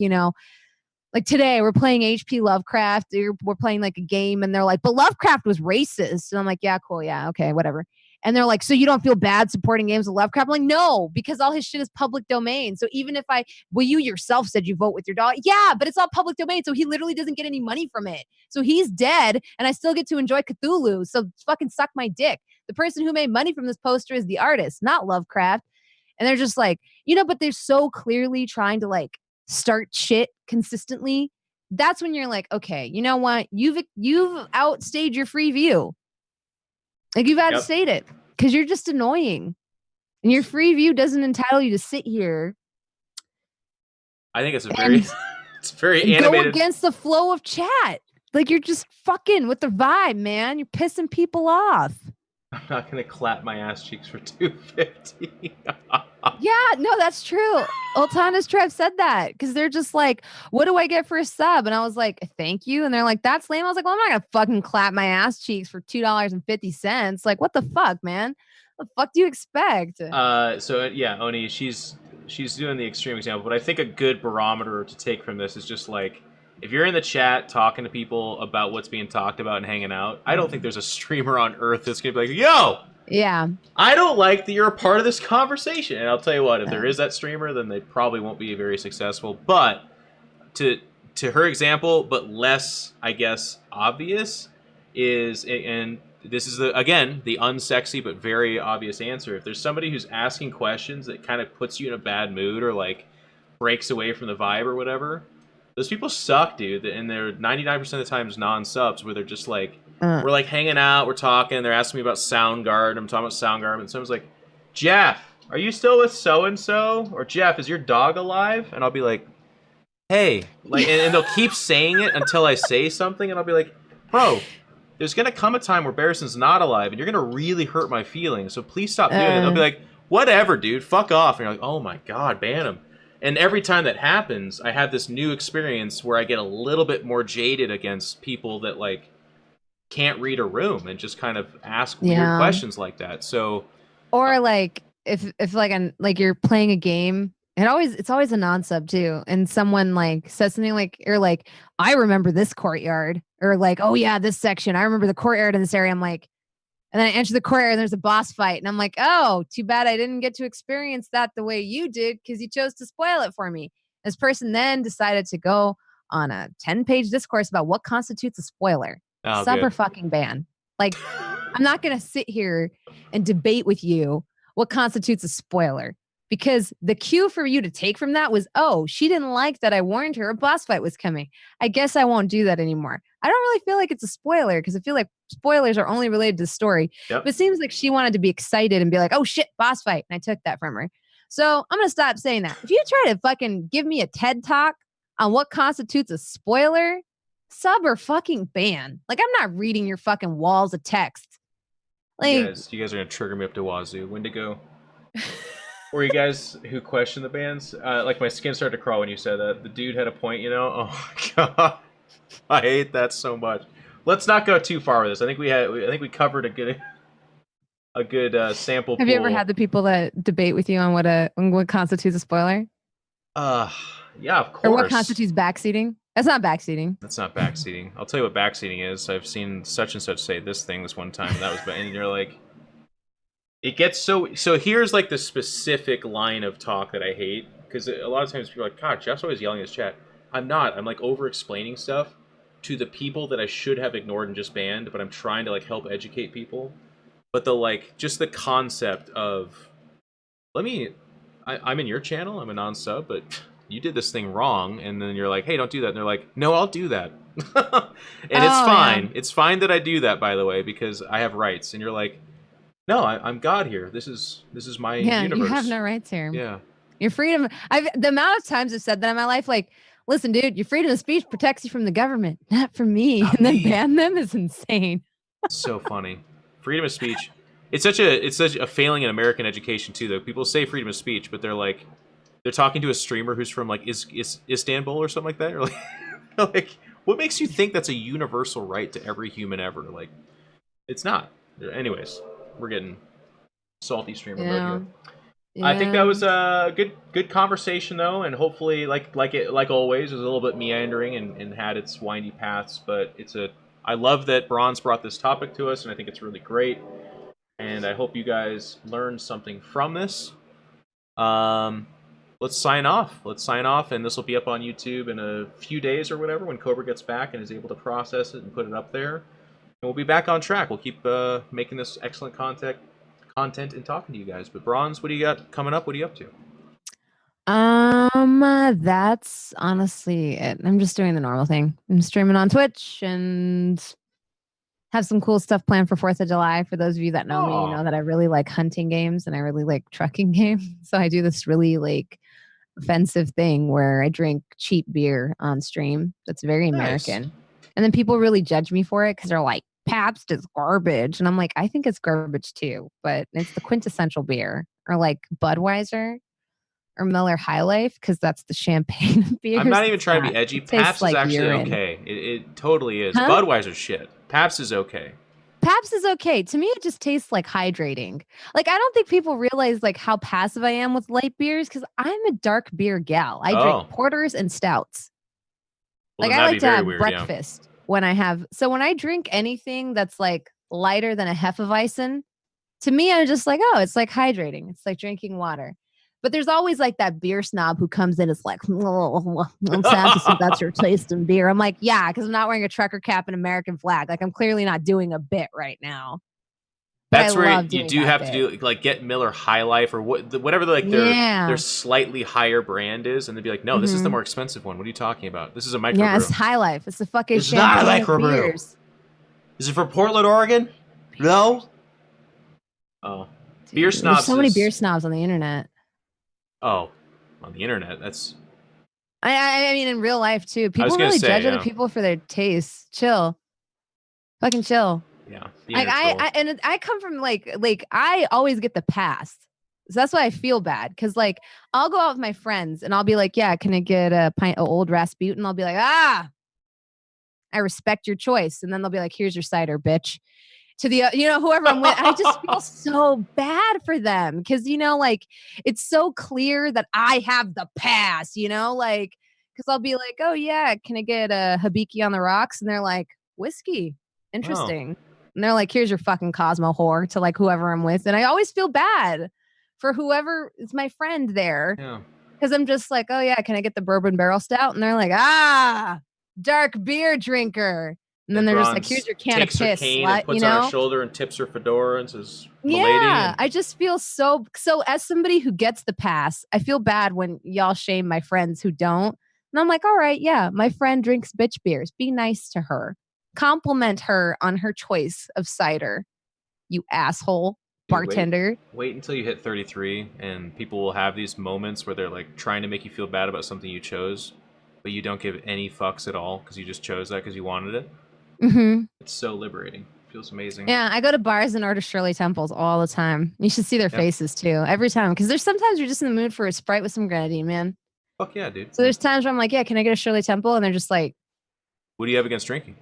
Speaker 2: like today we're playing HP Lovecraft. We're playing like a game, and they're like, but Lovecraft was racist. And I'm like, yeah, cool. Yeah. Okay. Whatever. And they're like, so you don't feel bad supporting games of Lovecraft? I'm like, no, because all his shit is public domain. So even if you yourself said you vote with your dog. Yeah, but it's all public domain. So he literally doesn't get any money from it. So he's dead, and I still get to enjoy Cthulhu. So fucking suck my dick. The person who made money from this poster is the artist, not Lovecraft. And they're just like, but they're so clearly trying to like start shit consistently. That's when you're like, okay, you know what? You've outstayed your free view. Like, you've
Speaker 1: Yep.
Speaker 2: outstayed it because you're just annoying. And your free view doesn't entitle you to sit here
Speaker 1: I think it's a very,
Speaker 2: and
Speaker 1: it's very
Speaker 2: go
Speaker 1: animated.
Speaker 2: against the flow of chat. Like, you're just fucking with the vibe, man. You're pissing people off.
Speaker 1: I'm not gonna clap my ass cheeks for 250.
Speaker 2: Yeah, Yeah, no, that's true. Ultana's Tribe said that because they're just like, what do I get for a sub? And I was like, thank you. And they're like, that's lame. I was like, well, I'm not gonna fucking clap my ass cheeks for $2.50. Like, what the fuck, man? What the fuck do you expect?
Speaker 1: So yeah, Oni, she's doing the extreme example, but I think a good barometer to take from this is just like, if you're in the chat talking to people about what's being talked about and hanging out, I don't think there's a streamer on earth that's gonna be like, yo,
Speaker 2: Yeah.
Speaker 1: I don't like that you're a part of this conversation. And I'll tell you what, if there is that streamer, then they probably won't be very successful. But to her example, but less, I guess, obvious, is, and this is the, again, the unsexy but very obvious answer. If there's somebody who's asking questions that kind of puts you in a bad mood or like breaks away from the vibe or whatever, those people suck, dude. And they're 99% of the times non-subs, where they're just like, we're like hanging out, we're talking, they're asking me about Soundgarden, I'm talking about Soundgarden, and someone's like, Jeff, are you still with so-and-so? Or Jeff, is your dog alive? And I'll be like, hey, like, and they'll keep saying it until I say something, and I'll be like, bro, there's gonna come a time where Barrison's not alive, and you're gonna really hurt my feelings, so please stop doing it. They'll be like, whatever, dude, fuck off. And you're like, oh my god, ban him. And every time that happens, I have this new experience where I get a little bit more jaded against people that, like, can't read a room and just kind of ask weird questions like that. So,
Speaker 2: or like if like you're playing a game, it's always a non-sub too, and someone like says something like, or like, I remember this courtyard, or like, oh yeah, this section, I remember the courtyard in this area. I'm like, and then I enter the courtyard and there's a boss fight, and I'm like, oh, too bad I didn't get to experience that the way you did because you chose to spoil it for me. This person then decided to go on a 10-page discourse about what constitutes a spoiler. Sub or fucking ban. Like, I'm not going to sit here and debate with you what constitutes a spoiler, because the cue for you to take from that was, oh, she didn't like that I warned her a boss fight was coming. I guess I won't do that anymore. I don't really feel like it's a spoiler because I feel like spoilers are only related to the story.
Speaker 1: Yep.
Speaker 2: But it seems like she wanted to be excited and be like, oh shit, boss fight. And I took that from her. So I'm going to stop saying that. If you try to fucking give me a TED talk on what constitutes a spoiler, sub or fucking ban. Like, I'm not reading your fucking walls of text. Like,
Speaker 1: you guys are gonna trigger me up to wazoo. Wendigo. Or you guys who question the bans, like, my skin started to crawl when you said that. The dude had a point, you know. Oh my god, I hate that so much. Let's not go too far with this. I think we covered a good sample.
Speaker 2: Have you ever had the people that debate with you on what constitutes a spoiler?
Speaker 1: Yeah, of course.
Speaker 2: Or what constitutes backseating? That's not backseating.
Speaker 1: That's not backseating. I'll tell you what backseating is. I've seen such and such say this thing this one time, and that was, and you're like, it gets so here's like the specific line of talk that I hate, because a lot of times people are like, God, Jeff's always yelling at his chat. I'm not. I'm like over explaining stuff to the people that I should have ignored and just banned, but I'm trying to like help educate people. But just the concept of, I'm in your channel, I'm a non-sub, but you did this thing wrong, and then you're like, hey, don't do that. And they're like, no, I'll do that. And it's fine. Yeah. It's fine that I do that, by the way, because I have rights. And you're like, no, I'm God here. This is my universe.
Speaker 2: You have no rights here.
Speaker 1: Yeah.
Speaker 2: Your freedom. The amount of times I've said that in my life, like, listen, dude, your freedom of speech protects you from the government, not from me. Not and then ban them is insane.
Speaker 1: So funny. Freedom of speech. It's such a failing in American education too, though. People say freedom of speech, but they're talking to a streamer who's from like Istanbul or something like that. You're like, like, what makes you think that's a universal right to every human ever? Like, it's not. Anyways, we're getting salty streamer mode here. Yeah. I think that was a good conversation though, and hopefully, like always, it was a little bit meandering and had its windy paths, but I love that Bronze brought this topic to us, and I think it's really great. And I hope you guys learned something from this. Let's sign off. And this will be up on YouTube in a few days or whatever, when Cobra gets back and is able to process it and put it up there. And we'll be back on track. We'll keep making this excellent content and talking to you guys. But Bronze, what do you got coming up? What are you up to?
Speaker 2: That's honestly it. I'm just doing the normal thing. I'm streaming on Twitch and have some cool stuff planned for 4th of July. For those of you that know me, you know that I really like hunting games and I really like trucking games. So I do this really like offensive thing where I drink cheap beer on stream. That's very American. Nice. And then people really judge me for it because they're like, Pabst is garbage. And I'm like, I think it's garbage too, but it's the quintessential beer. Or like Budweiser. or Miller High Life because that's the champagne beer.
Speaker 1: I'm not even trying to be edgy. Pabst is actually
Speaker 2: urine.
Speaker 1: okay. It totally is.
Speaker 2: Huh?
Speaker 1: Budweiser's shit. Pabst is okay.
Speaker 2: Pabst is okay. To me, it just tastes like hydrating. Like, I don't think people realize like how passive I am with light beers because I'm a dark beer gal. I drink porters and stouts.
Speaker 1: Well,
Speaker 2: like, I like to have
Speaker 1: weird,
Speaker 2: breakfast when I have. So when I drink anything that's like lighter than a Hefeweizen, to me, I'm just like, oh, it's like hydrating. It's like drinking water. But there's always like that beer snob who comes in. It's like, I'm sad to that's your taste in beer. I'm like, yeah, because I'm not wearing a trucker cap and American flag. Like, I'm clearly not doing a bit right now.
Speaker 1: But that's where you do have to do like get Miller High Life or whatever like their slightly higher brand is, and they'd be like, no, this is the more expensive one. What are you talking about? This is a microbrew.
Speaker 2: Yeah, it's High Life. It's the fucking
Speaker 1: it's not a microbrew. Is it from Portland, Oregon? No. Oh, dude, beer snobs.
Speaker 2: There's so many beer snobs on the internet.
Speaker 1: Oh, on the internet. That's.
Speaker 2: I mean, in real life too. People really judge other people for their tastes. Chill. Fucking chill.
Speaker 1: Yeah.
Speaker 2: Like I come from like I always get the pass. So that's why I feel bad. Cause like I'll go out with my friends and I'll be like, yeah, can I get a pint of old Rasputin? I'll be like, I respect your choice. And then they'll be like, here's your cider, bitch. To the, whoever I'm with, I just feel so bad for them. Cause like it's so clear that I have the pass, like, cause I'll be like, oh yeah, can I get a Hibiki on the rocks? And they're like, whiskey. Interesting. Oh. And they're like, here's your fucking Cosmo whore to like whoever I'm with. And I always feel bad for whoever is my friend there.
Speaker 1: Yeah.
Speaker 2: Cause I'm just like, oh yeah, can I get the bourbon barrel stout? And they're like, dark beer drinker. And then they're just like, here's your can of piss,
Speaker 1: slut, and puts on her shoulder and tips her fedora and says,
Speaker 2: yeah, I just feel so as somebody who gets the pass, I feel bad when y'all shame my friends who don't. And I'm like, all right, yeah, my friend drinks bitch beers. Be nice to her. Compliment her on her choice of cider, you asshole bartender.
Speaker 1: Wait until you hit 33 and people will have these moments where they're like trying to make you feel bad about something you chose, but you don't give any fucks at all because you just chose that because you wanted it.
Speaker 2: Mm-hmm.
Speaker 1: It's so liberating. It feels amazing.
Speaker 2: Yeah, I go to bars and order Shirley Temples all the time. You should see their faces too every time because there's sometimes you're just in the mood for a Sprite with some grenadine, man.
Speaker 1: Fuck yeah, dude.
Speaker 2: So there's times where I'm like, yeah, can I get a Shirley Temple? And they're just like,
Speaker 1: what do you have against drinking?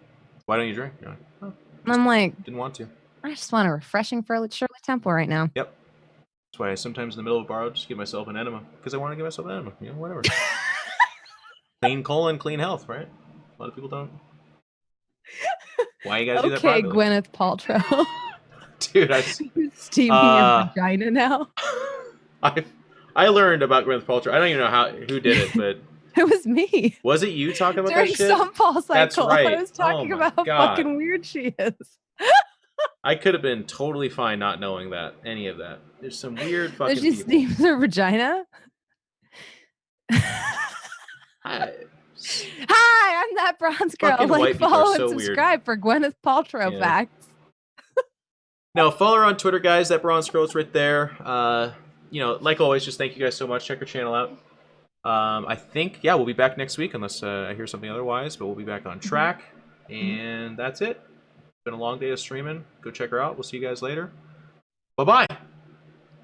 Speaker 1: Why don't you drink? You're like, oh,
Speaker 2: I'm like,
Speaker 1: didn't want to.
Speaker 2: I just want a refreshing Shirley Temple right now.
Speaker 1: Yep. That's why I sometimes in the middle of a bar I'll just give myself an enema because I want to give myself an enema. Whatever. Clean colon, clean health, right? A lot of people don't. Why you gotta do that?
Speaker 2: Okay, Gwyneth Paltrow.
Speaker 1: Dude,
Speaker 2: steaming your vagina now.
Speaker 1: I learned about Gwyneth Paltrow. I don't even know who did it, but
Speaker 2: it was me.
Speaker 1: Was it you talking about
Speaker 2: during
Speaker 1: that shit?
Speaker 2: Some Paul cycle.
Speaker 1: That's right.
Speaker 2: I was talking about how fucking weird she is.
Speaker 1: I could have been totally fine not knowing any of that. There's some weird fucking
Speaker 2: Did she steams her vagina? Hi, I'm that bronze girl.
Speaker 1: Fucking
Speaker 2: like, follow and subscribe for Gwyneth Paltrow facts.
Speaker 1: No, follow her on Twitter, guys. That bronze girl is right there. Like always, just thank you guys so much. Check her channel out. I think, we'll be back next week unless I hear something otherwise, but we'll be back on track. And that's it. Been a long day of streaming. Go check her out. We'll see you guys later. Bye-bye.